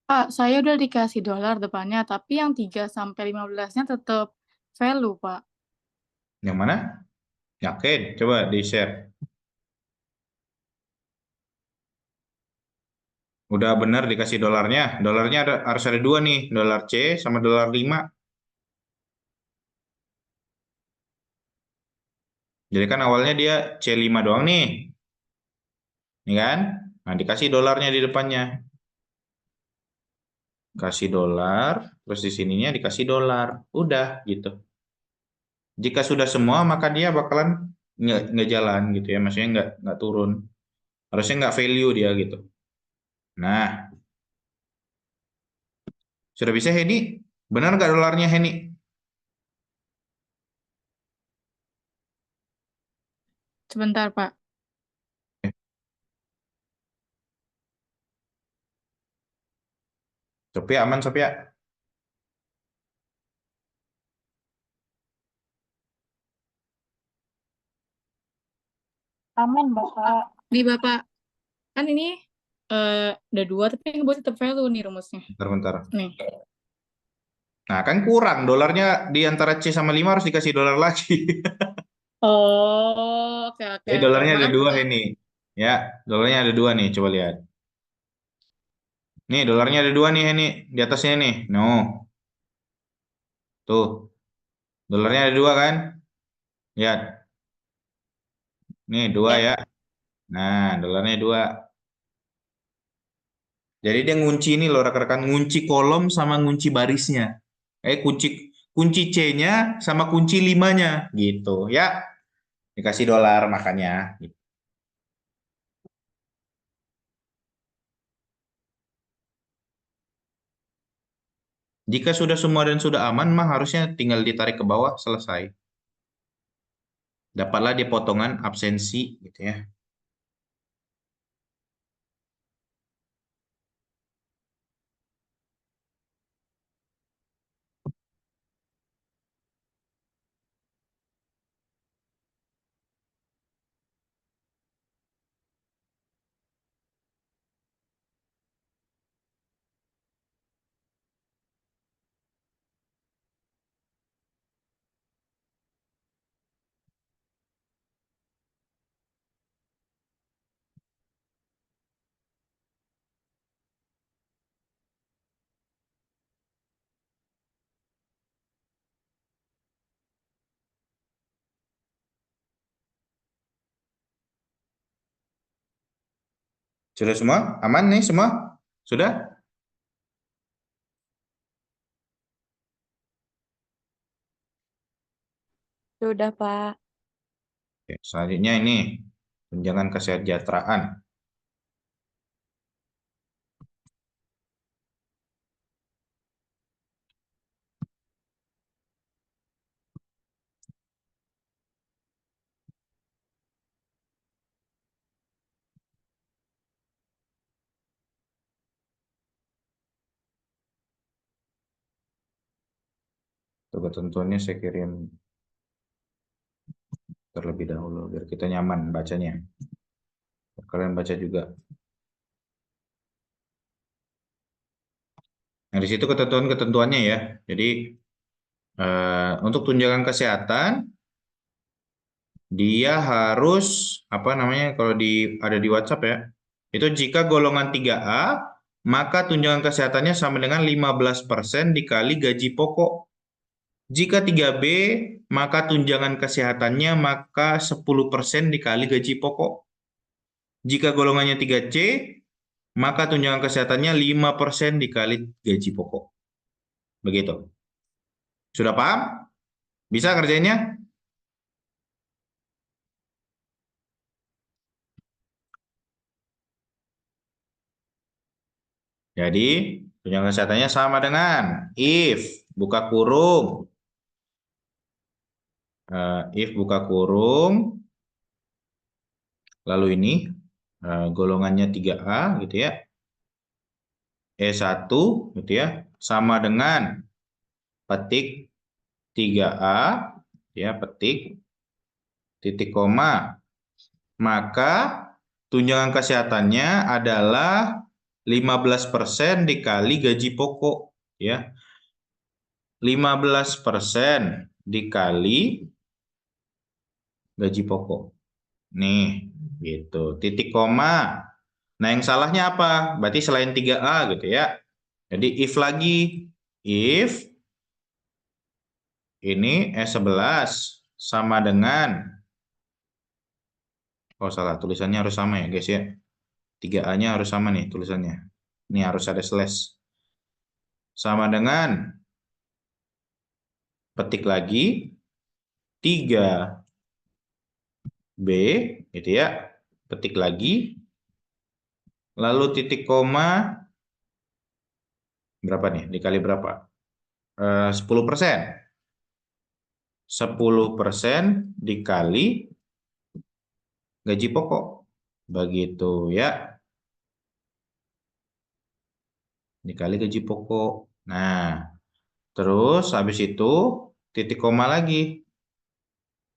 Speaker 4: Pak, saya udah dikasih dolar depannya, tapi yang 3 sampai 15-nya tetap value, Pak.
Speaker 3: Yang mana? Yakin? Coba di-share. Udah benar dikasih dolarnya. Dolarnya harus ada dua nih. Dolar C sama dolar 5. Jadi kan awalnya dia C5 doang nih. Ini kan? Nah, dikasih dolarnya di depannya. Kasih dolar, terus di sininya dikasih dolar. Udah gitu. Jika sudah semua, maka dia bakalan nggak jalan gitu ya. Maksudnya nggak turun. Harusnya nggak value dia gitu. Nah, sudah bisa Heni? Benar nggak dolarnya Heni?
Speaker 4: Sebentar, Pak.
Speaker 3: Sophia aman Sophia?
Speaker 2: Aman, Bapak.
Speaker 4: Di Bapak, kan ini ada 2, tapi yang buat tetap value nih rumusnya.
Speaker 3: Bentar-bentar.
Speaker 4: Nih.
Speaker 3: Nah, kan kurang. Dolarnya di antara C sama 5 harus dikasih dolar lagi.
Speaker 4: Oh, oke, oke,
Speaker 3: Jadi
Speaker 4: oke.
Speaker 3: dolarnya ada
Speaker 4: Makasih,
Speaker 3: dua
Speaker 4: Pak.
Speaker 3: ini. Ya, dolarnya ada dua nih. Coba lihat. Nih, dolarnya ada dua nih ini di atasnya nih. No, tuh. Dolarnya ada dua kan? Lihat. Nih, dua
Speaker 4: Ya.
Speaker 3: ya. Nah, dolarnya dua. Jadi dia ngunci ini loh rekan-rekan. Ngunci kolom sama ngunci barisnya. Kunci kunci C-nya sama kunci 5-nya. Gitu ya. Dikasih dolar makanya. Jika sudah semua dan sudah aman, mah harusnya tinggal ditarik ke bawah, selesai. Dapatlah dia potongan absensi gitu ya. Sudah semua? Aman nih semua? Sudah?
Speaker 2: Sudah, Pak.
Speaker 3: Oke, selanjutnya ini tunjangan kesejahteraan. Untuk ketentuannya saya kirim terlebih dahulu biar kita nyaman bacanya. Biar kalian baca juga. Nah, di situ ketentuan-ketentuannya ya. Jadi untuk tunjangan kesehatan dia harus apa namanya kalau ada di WhatsApp ya. Itu jika golongan 3A maka tunjangan kesehatannya sama dengan 15% dikali gaji pokok. Jika 3B maka tunjangan kesehatannya maka 10% dikali gaji pokok. Jika golongannya 3C maka tunjangan kesehatannya 5% dikali gaji pokok. Begitu. Sudah paham? Bisa kerjanya? Jadi, tunjangan kesehatannya sama dengan if buka kurung, buka kurung, lalu ini golongannya 3A gitu ya, E1 gitu ya, sama dengan petik 3A, ya petik, titik koma, maka tunjangan kesehatannya adalah 15% dikali gaji pokok, ya. 15% dikali gaji pokok. Nih, gitu. Titik koma. Nah, yang salahnya apa? Berarti selain 3A gitu ya. Jadi if lagi. If ini S11 sama dengan, oh salah, tulisannya harus sama ya guys ya. 3A-nya harus sama nih tulisannya. Ini harus ada slash. Sama dengan, petik lagi, 3B gitu ya. Petik lagi. Lalu titik koma, berapa nih? Dikali berapa? 10%. 10% dikali gaji pokok. Begitu ya. Dikali gaji pokok. Nah, terus habis itu titik koma lagi.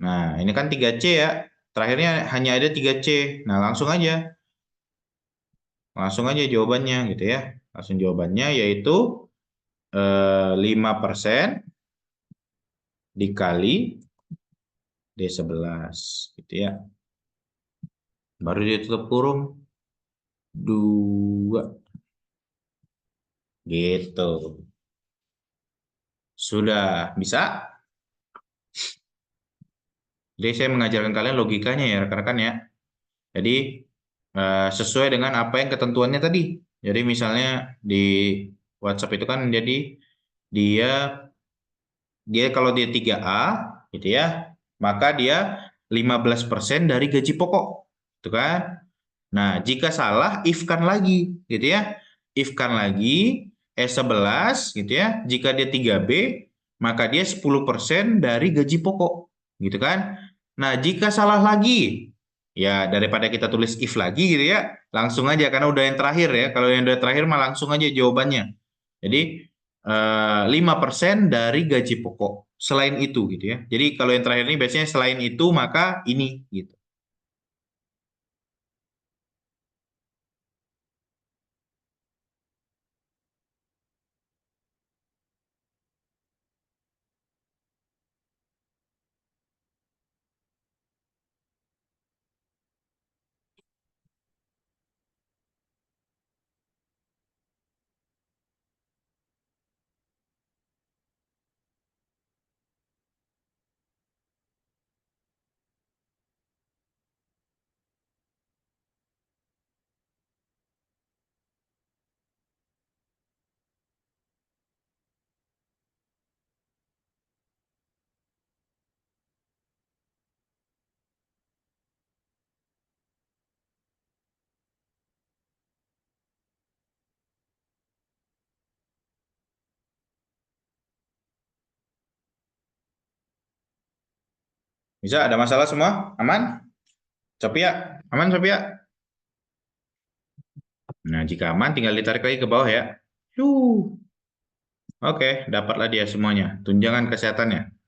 Speaker 3: Nah, ini kan 3C ya. Terakhirnya hanya ada 3C. Nah, langsung aja. Langsung aja jawabannya gitu ya. Langsung jawabannya yaitu 5% dikali D11 gitu ya. Baru dia tutup kurung 2 gitu. Sudah bisa? Jadi saya mengajarkan kalian logikanya ya rekan-rekan ya. Jadi sesuai dengan apa yang ketentuannya tadi. Jadi misalnya di WhatsApp itu kan jadi dia kalau dia 3A gitu ya, maka dia 15% dari gaji pokok. Gitu kan? Nah, jika salah if-kan lagi gitu ya. If-kan lagi S11 gitu ya. Jika dia 3B, maka dia 10% dari gaji pokok. Gitu kan? Nah, jika salah lagi, ya daripada kita tulis if lagi gitu ya, langsung aja karena udah yang terakhir ya. Kalau yang udah terakhir mah langsung aja jawabannya. Jadi 5% dari gaji pokok. Selain itu gitu ya. Jadi kalau yang terakhir ini biasanya selain itu maka ini gitu. Bisa, ada masalah semua? Aman? Sophia, aman Sophia? Nah, jika aman tinggal ditarik lagi ke bawah ya. Oke, dapatlah dia semuanya. Tunjangan kesehatannya.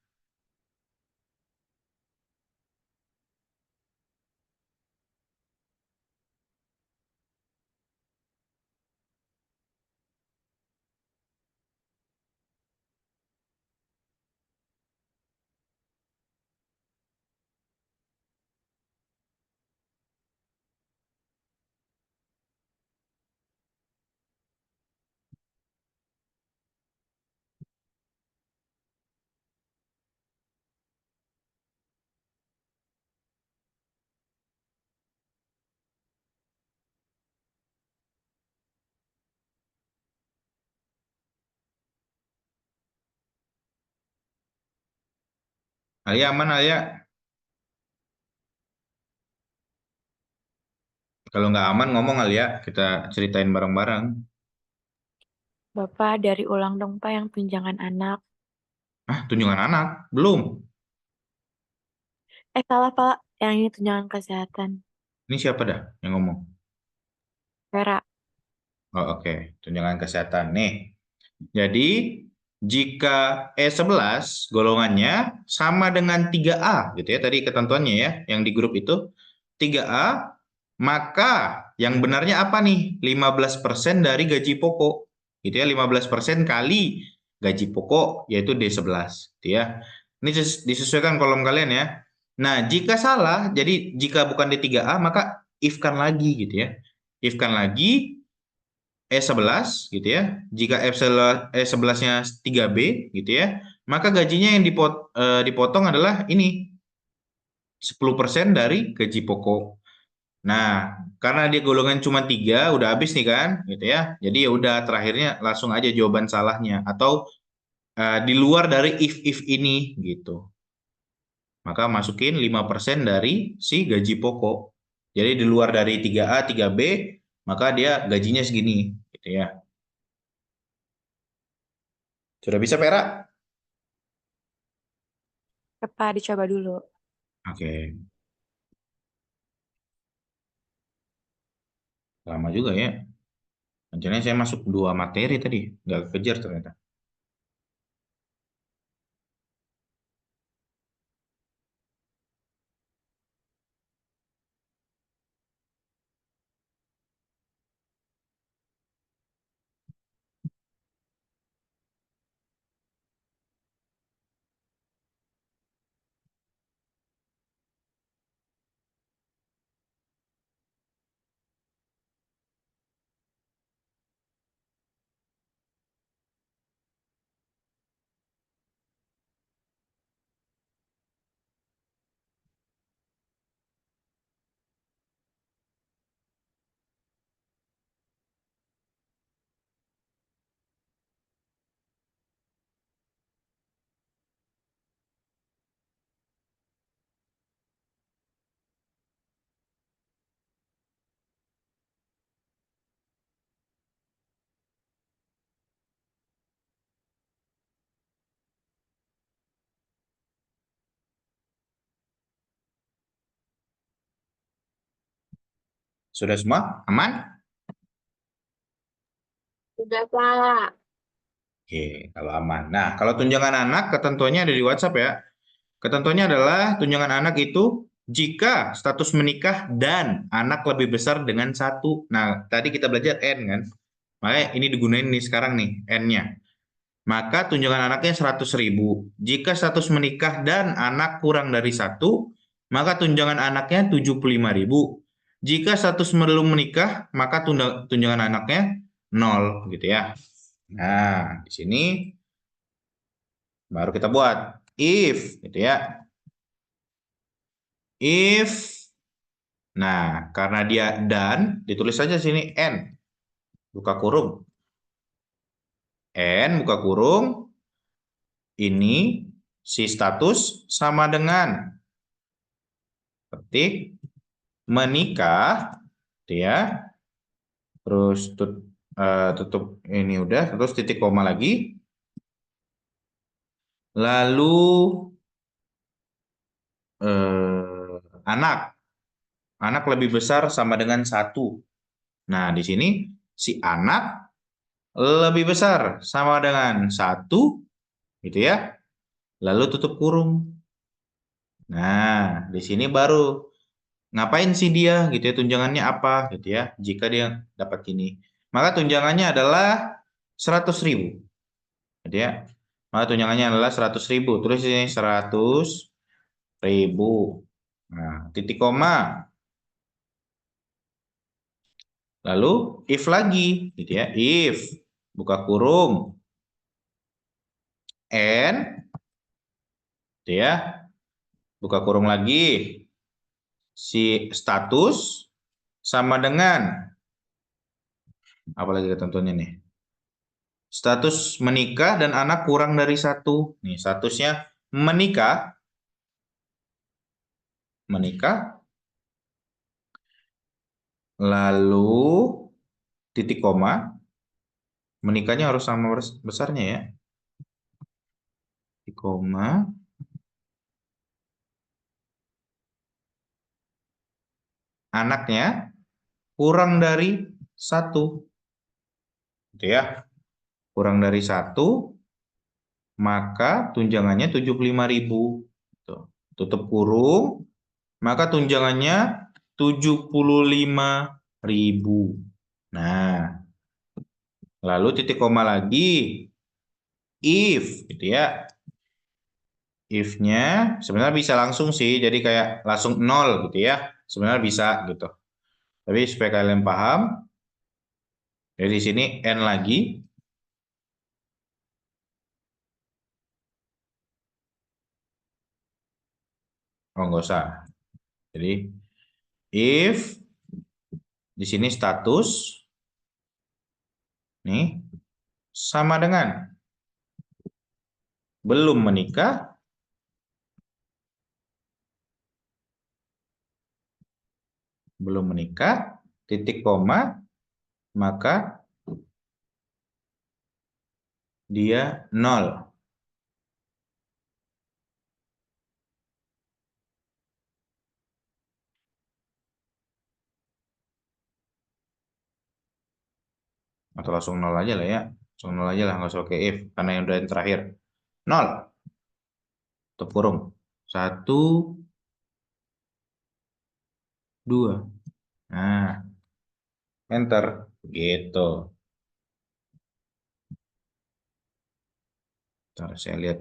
Speaker 3: Alia aman Alia? Kalau nggak aman ngomong Alia, kita ceritain bareng-bareng.
Speaker 5: Bapak dari ulang dong Pak yang tunjangan anak.
Speaker 3: Ah, tunjangan anak? Belum.
Speaker 5: Salah Pak, yang ini tunjangan kesehatan.
Speaker 3: Ini siapa dah yang ngomong?
Speaker 5: Vera.
Speaker 3: Oh, oke. Tunjangan kesehatan. Nih. Jadi, jika E11 golongannya sama dengan 3A gitu ya, tadi ketentuannya ya, yang di grup itu 3A, maka yang benarnya apa nih? 15% dari gaji pokok. Gitu ya, 15% kali gaji pokok, yaitu D11. Gitu ya. Ini disesuaikan kolom kalian ya. Nah, jika salah, jadi jika bukan D3A, maka if-kan lagi gitu ya. If-kan lagi E11 gitu ya. Jika E11-nya 3B gitu ya, maka gajinya yang dipotong adalah ini, 10% dari gaji pokok. Nah, karena dia golongan cuma 3, udah habis nih kan, gitu ya. Jadi ya udah, terakhirnya langsung aja jawaban salahnya. Atau di luar dari if ini, gitu. Maka masukin 5% dari si gaji pokok. Jadi di luar dari 3A, 3B, maka dia gajinya segini, gitu ya. Sudah bisa, Pera?
Speaker 5: Pak, dicoba dulu.
Speaker 3: Oke. Lama juga ya. Rencananya saya masuk 2 materi tadi, nggak kejar ternyata. Sudah semua? Aman?
Speaker 5: Sudah, Pak.
Speaker 3: Oke, kalau aman. Nah, kalau tunjangan anak, ketentuannya ada di WhatsApp ya. Ketentuannya adalah tunjangan anak itu jika status menikah dan anak lebih besar dengan 1. Nah, tadi kita belajar N kan. Makanya ini digunain nih sekarang nih, N-nya. Maka tunjangan anaknya 100.000. Jika status menikah dan anak kurang dari 1, maka tunjangan anaknya 75.000. Jika status belum menikah, maka tunjangan anaknya 0 gitu ya. Nah, di sini baru kita buat if gitu ya. If, nah karena dia dan, ditulis saja sini N, buka kurung. N, buka kurung, ini si status sama dengan, ketik, menikah, gitu ya. Terus tutup ini udah, terus titik koma lagi. Lalu anak lebih besar sama dengan 1. Nah, di sini si anak lebih besar sama dengan 1, gitu ya. Lalu tutup kurung. Nah, di sini baru ngapain sih dia, gitu ya, tunjangannya apa, gitu ya. Jika dia dapat ini, maka tunjangannya adalah 100.000, gitu ya. Maka tunjangannya adalah 100.000. Terus ini 100.000. Nah, titik koma. Lalu if lagi, gitu ya. If, buka kurung, N, gitu ya. Buka kurung lagi. Si status sama dengan, apalagi ketentuannya nih. Status menikah dan anak kurang dari 1. Nih, statusnya menikah. Menikah. Lalu titik koma. Menikahnya harus sama besarnya ya. Titik koma. Anaknya kurang dari 1. Gitu ya. Kurang dari 1, maka tunjangannya 75.000. Tutup kurung, maka tunjangannya 75.000. ribu. Nah, lalu titik koma lagi. If, gitu ya. If-nya sebenarnya bisa langsung sih, jadi kayak langsung 0 gitu ya. Sebenarnya bisa gitu. Tapi supaya kalian paham, jadi di sini N lagi. Oh, nggak usah. Jadi, if di sini status, nih, sama dengan belum menikah, titik koma, maka dia 0. Atau langsung 0 aja lah ya. Langsung 0 aja lah, nggak usah pakai if. Karena yang udah yang terakhir. 0. Tutup kurung. 1, 2. Nah, enter. Gitu. Ntar saya lihat.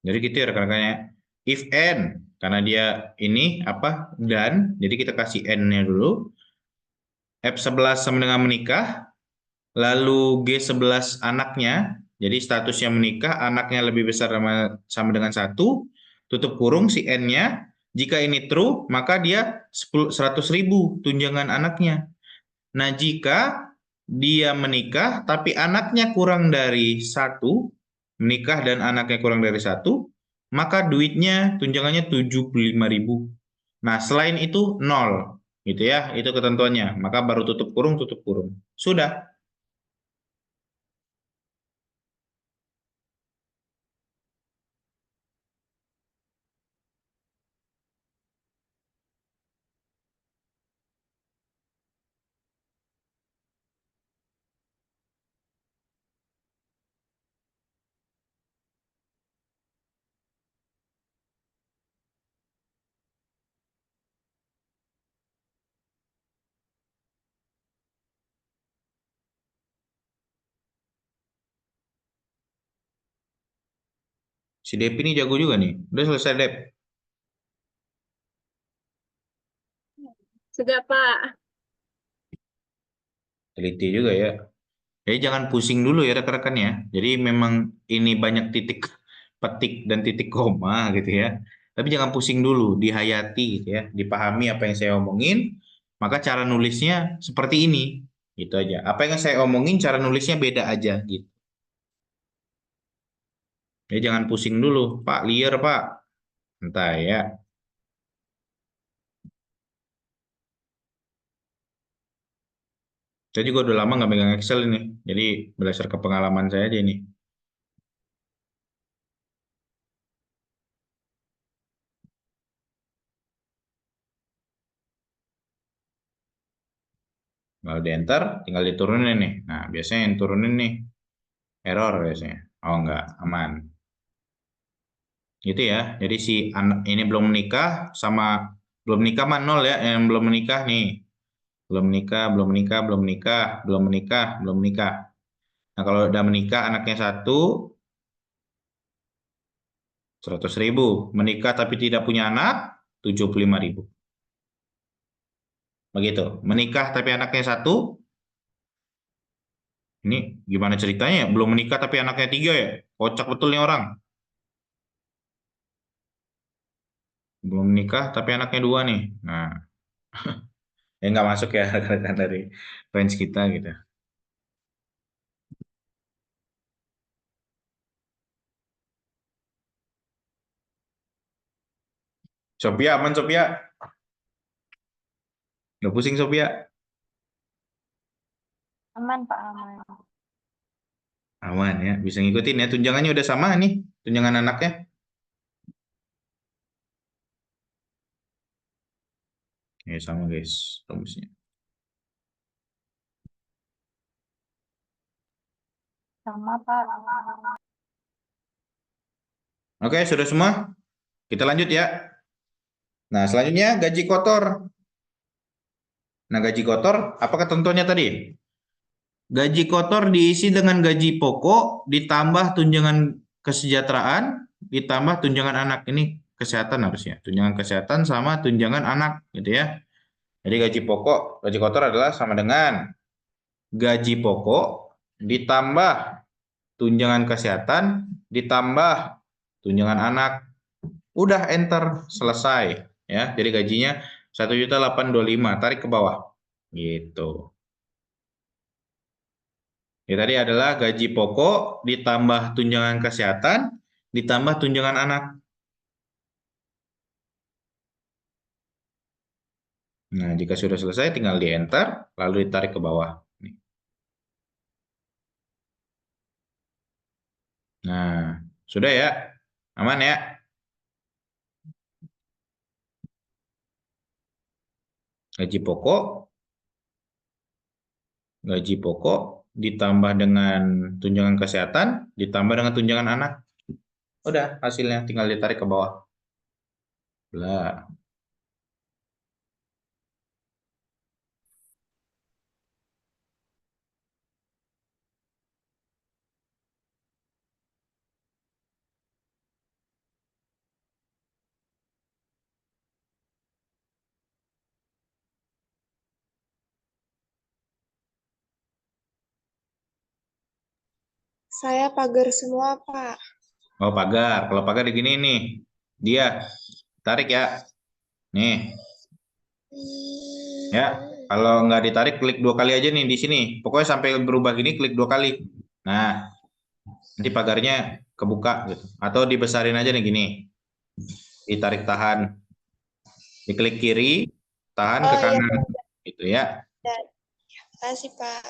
Speaker 3: Jadi gitu ya rekan-rekannya. If n, karena dia ini apa dan, jadi kita kasih n-nya dulu. F11 sama dengan menikah, lalu G11 anaknya, jadi statusnya menikah, anaknya lebih besar sama dengan 1, tutup kurung si n-nya. Jika ini true, maka dia 100.000 tunjangan anaknya. Nah, jika dia menikah tapi anaknya kurang dari 1, menikah dan anaknya kurang dari 1, maka duitnya tunjangannya 75.000. Nah, selain itu 0, gitu ya, itu ketentuannya. Maka baru tutup kurung, tutup kurung. Sudah. Si Depi ini jago juga nih. Udah selesai, Dep.
Speaker 5: Sudah, Pak.
Speaker 3: Teliti juga ya. Jadi jangan pusing dulu ya rekan-rekan ya. Jadi memang ini banyak titik petik dan titik koma gitu ya. Tapi jangan pusing dulu, dihayati gitu ya. Dipahami apa yang saya omongin, maka cara nulisnya seperti ini. Gitu aja. Apa yang saya omongin cara nulisnya beda aja gitu. Jadi jangan pusing dulu, Pak, liar Pak. Entah ya. Saya juga udah lama nggak megang Excel ini. Jadi berdasarkan pengalaman saya aja ini. Kalau di enter, tinggal diturunin nih. Nah, biasanya yang turunin nih. Error biasanya. Oh, enggak. Aman. Gitu ya. Jadi si anak ini belum menikah sama belum menikah mah 0 ya. Yang belum menikah nih. Belum menikah, belum menikah, belum menikah, belum menikah, belum menikah. Nah, kalau udah menikah anaknya 1, 100.000. Menikah tapi tidak punya anak, 75.000. Begitu. Menikah tapi anaknya 1, ini gimana ceritanya ya? Belum menikah tapi anaknya 3 ya? Kocak betul nih orang. Belum menikah tapi anaknya 2 nih. Nah, ya nggak masuk ya rekan-rekan dari range kita gitu. Sophia, aman Sophia? Nggak pusing Sophia?
Speaker 5: Aman, Pak, aman.
Speaker 3: Aman ya, bisa ngikutin ya. Tunjangannya udah sama nih, tunjangan anaknya. Ya sama guys, rumusnya.
Speaker 5: Sama, Pak.
Speaker 3: Oke, sudah semua? Kita lanjut ya. Nah, selanjutnya gaji kotor. Nah, gaji kotor, apa ketentuannya tadi? Gaji kotor diisi dengan gaji pokok, ditambah tunjangan kesejahteraan, ditambah tunjangan anak. Ini kesehatan harusnya. Tunjangan kesehatan sama tunjangan anak, gitu ya. Jadi gaji kotor adalah sama dengan gaji pokok, ditambah tunjangan kesehatan, ditambah tunjangan anak. Udah enter, selesai. Ya, jadi gajinya 1.825.000, tarik ke bawah. Gitu. Ya, tadi adalah gaji pokok ditambah tunjangan kesehatan ditambah tunjangan anak. Nah, jika sudah selesai tinggal di enter lalu ditarik ke bawah. Nah, sudah ya? Aman ya? Gaji pokok ditambah dengan tunjangan kesehatan ditambah dengan tunjangan anak. Udah, hasilnya tinggal ditarik ke bawah. Lah.
Speaker 2: Saya pagar semua, Pak.
Speaker 3: Oh, pagar. Kalau pagar di gini nih. Dia tarik ya. Nih. Ya, kalau nggak ditarik klik 2 kali aja nih di sini. Pokoknya sampai berubah gini klik 2 kali. Nah, nanti pagarnya kebuka gitu. Atau dibesarin aja nih gini. Ditarik tahan. Diklik kiri, tahan ke
Speaker 2: Oh iya,
Speaker 3: kanan. Gitu ya.
Speaker 2: makasih, Pak.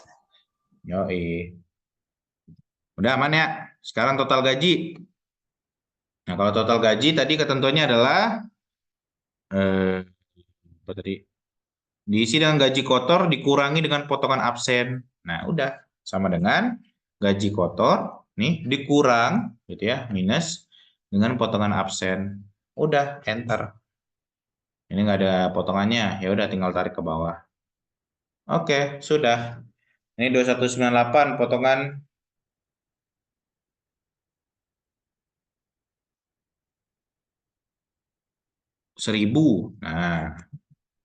Speaker 3: Yoi. Udah aman ya? Sekarang total gaji. Nah, kalau total gaji tadi ketentuannya adalah apa tadi? Diisi dengan gaji kotor dikurangi dengan potongan absen. Nah, udah sama dengan gaji kotor nih dikurang gitu ya, minus dengan potongan absen. Udah enter. Ini nggak ada potongannya, ya udah tinggal tarik ke bawah. Oke, sudah. Ini 2198 potongan 1.000. Nah,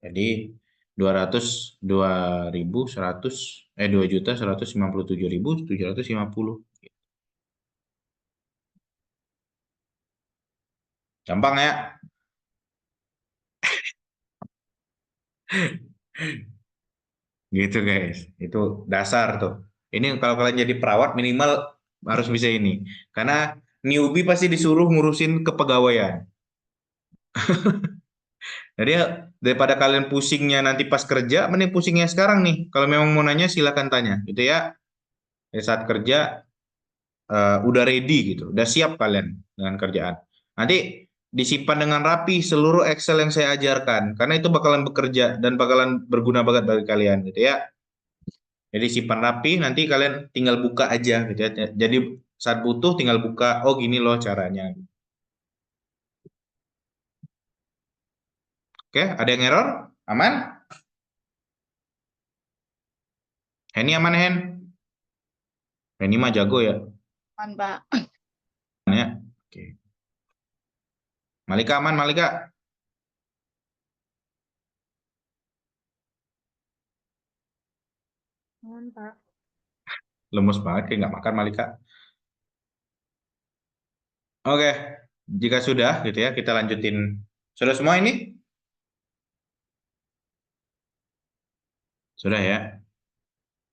Speaker 3: jadi 2.157.750. Gampang ya? Gitu guys. Itu dasar tuh. Ini kalau kalian jadi perawat minimal harus bisa ini. Karena newbie pasti disuruh ngurusin kepegawaian. Jadi ya, daripada kalian pusingnya nanti pas kerja, mending pusingnya sekarang nih. Kalau memang mau nanya silakan tanya, gitu ya. Di saat kerja udah ready gitu, udah siap kalian dengan kerjaan. Nanti disimpan dengan rapi seluruh Excel yang saya ajarkan, karena itu bakalan bekerja dan bakalan berguna banget bagi kalian, gitu ya. Jadi simpan rapi, nanti kalian tinggal buka aja, gitu ya. Jadi saat butuh tinggal buka, oh gini loh caranya. Oke, ada yang error? Aman? Henny aman, Hen? Henny mah jago ya.
Speaker 4: Aman, Pak.
Speaker 3: Ya. Oke. Malika aman, Malika?
Speaker 1: Aman, Pak.
Speaker 3: Lemes banget kayak nggak makan Malika. Oke, jika sudah gitu ya, kita lanjutin. Sudah semua ini? Sudah ya.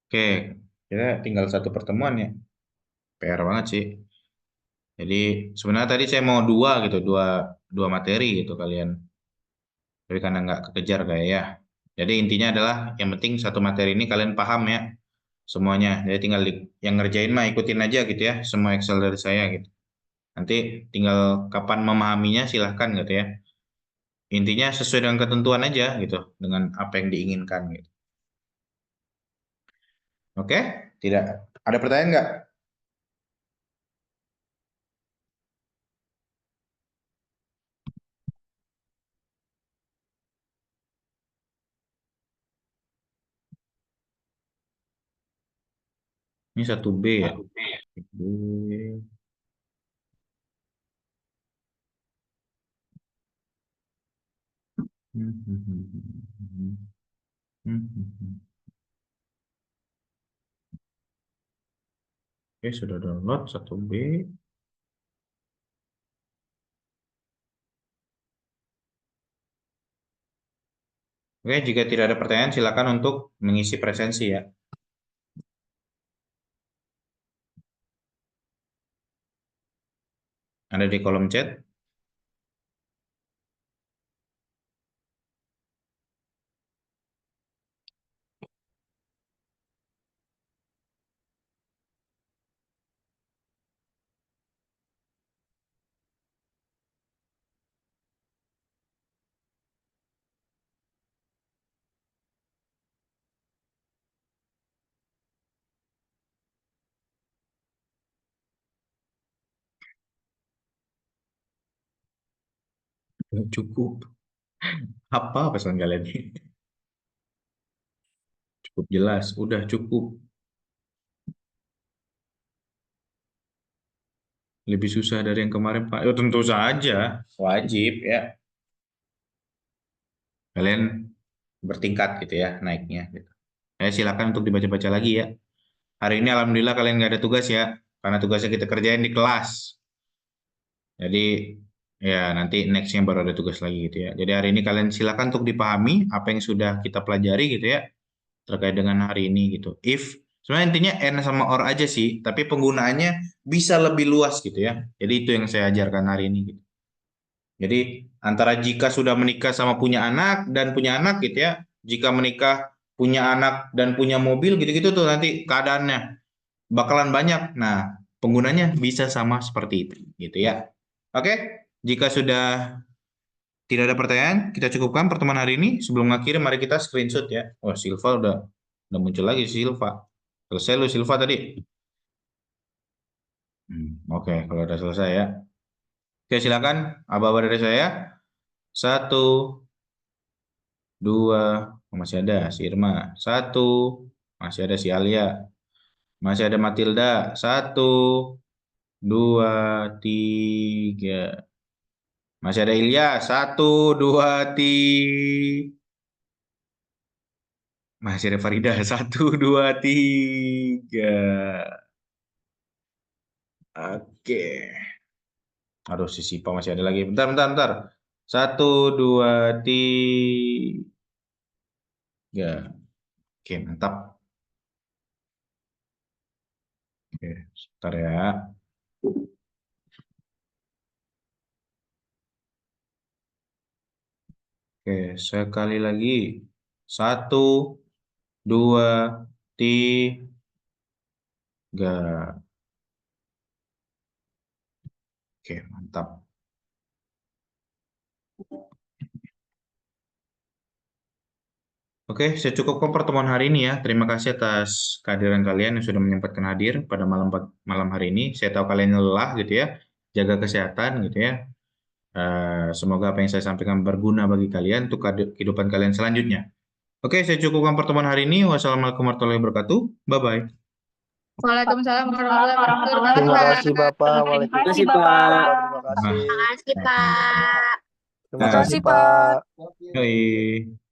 Speaker 3: Oke, kita tinggal satu pertemuan ya. PR banget sih. Jadi sebenarnya tadi saya mau dua gitu, dua materi gitu kalian. Tapi karena nggak kekejar kayak ya. Jadi intinya adalah yang penting satu materi ini kalian paham ya semuanya. Jadi tinggal yang ngerjain mah ikutin aja gitu ya, semua Excel dari saya gitu. Nanti tinggal kapan memahaminya silahkan gitu ya. Intinya sesuai dengan ketentuan aja gitu, dengan apa yang diinginkan gitu. Oke? Tidak ada pertanyaan nggak? Ini 1B ya. B. Oke, sudah download 1B. Oke, jika tidak ada pertanyaan, silakan untuk mengisi presensi ya. Ada di kolom chat. Cukup. Apa pesan kalian ini? Cukup jelas, udah cukup. Lebih susah dari yang kemarin, Pak. Ya, tentu saja, wajib ya. Kalian bertingkat gitu ya, naiknya. Gitu. Silakan untuk dibaca-baca lagi ya. Hari ini alhamdulillah kalian nggak ada tugas ya, karena tugasnya kita kerjain di kelas. Jadi ya nanti nextnya baru ada tugas lagi gitu ya. Jadi hari ini kalian silakan untuk dipahami apa yang sudah kita pelajari gitu ya terkait dengan hari ini gitu. If sebenarnya intinya and sama or aja sih, tapi penggunaannya bisa lebih luas gitu ya. Jadi itu yang saya ajarkan hari ini gitu. Jadi antara jika sudah menikah sama punya anak dan punya anak gitu ya. Jika menikah punya anak dan punya mobil gitu-gitu tuh nanti keadaannya bakalan banyak. Nah, penggunanya bisa sama seperti itu gitu ya. Oke, jika sudah tidak ada pertanyaan, kita cukupkan pertemuan hari ini. Sebelum mengakhiri, mari kita screenshot ya. Oh, Silva udah muncul lagi Silva. Selesai lu Silva tadi. Oke, kalau udah selesai ya. Oke, silakan. Aba-aba dari saya. 1, 2, masih ada si Irma. 1, masih ada si Alia. Masih ada Matilda. 1, 2, 3. Masih ada Ilya. 1, 2, 3. Masih ada Farida. 1, 2, 3. Oke. Aduh, si Sipa masih ada lagi. Bentar, bentar, bentar. 1, 2, 3. Oke, mantap. Oke, sebentar ya. Oke, sekali lagi. 1, 2, 3. Oke, mantap. Oke, saya cukupkan pertemuan hari ini ya. Terima kasih atas kehadiran kalian yang sudah menyempatkan hadir pada malam hari ini. Saya tahu kalian lelah gitu ya. Jaga kesehatan gitu ya. Semoga apa yang saya sampaikan berguna bagi kalian untuk kehidupan kalian selanjutnya. Oke, saya cukupkan pertemuan hari ini. Wassalamualaikum warahmatullahi wabarakatuh. Bye-bye.
Speaker 4: Waalaikumsalam warahmatullahi wabarakatuh.
Speaker 6: Terima kasih Bapak.
Speaker 5: Terima kasih,
Speaker 6: Waalaikumsalam.
Speaker 5: Bapak.
Speaker 6: Terima kasih.
Speaker 5: Terima kasih, Pak.
Speaker 6: Terima kasih Pak.
Speaker 3: Yoi.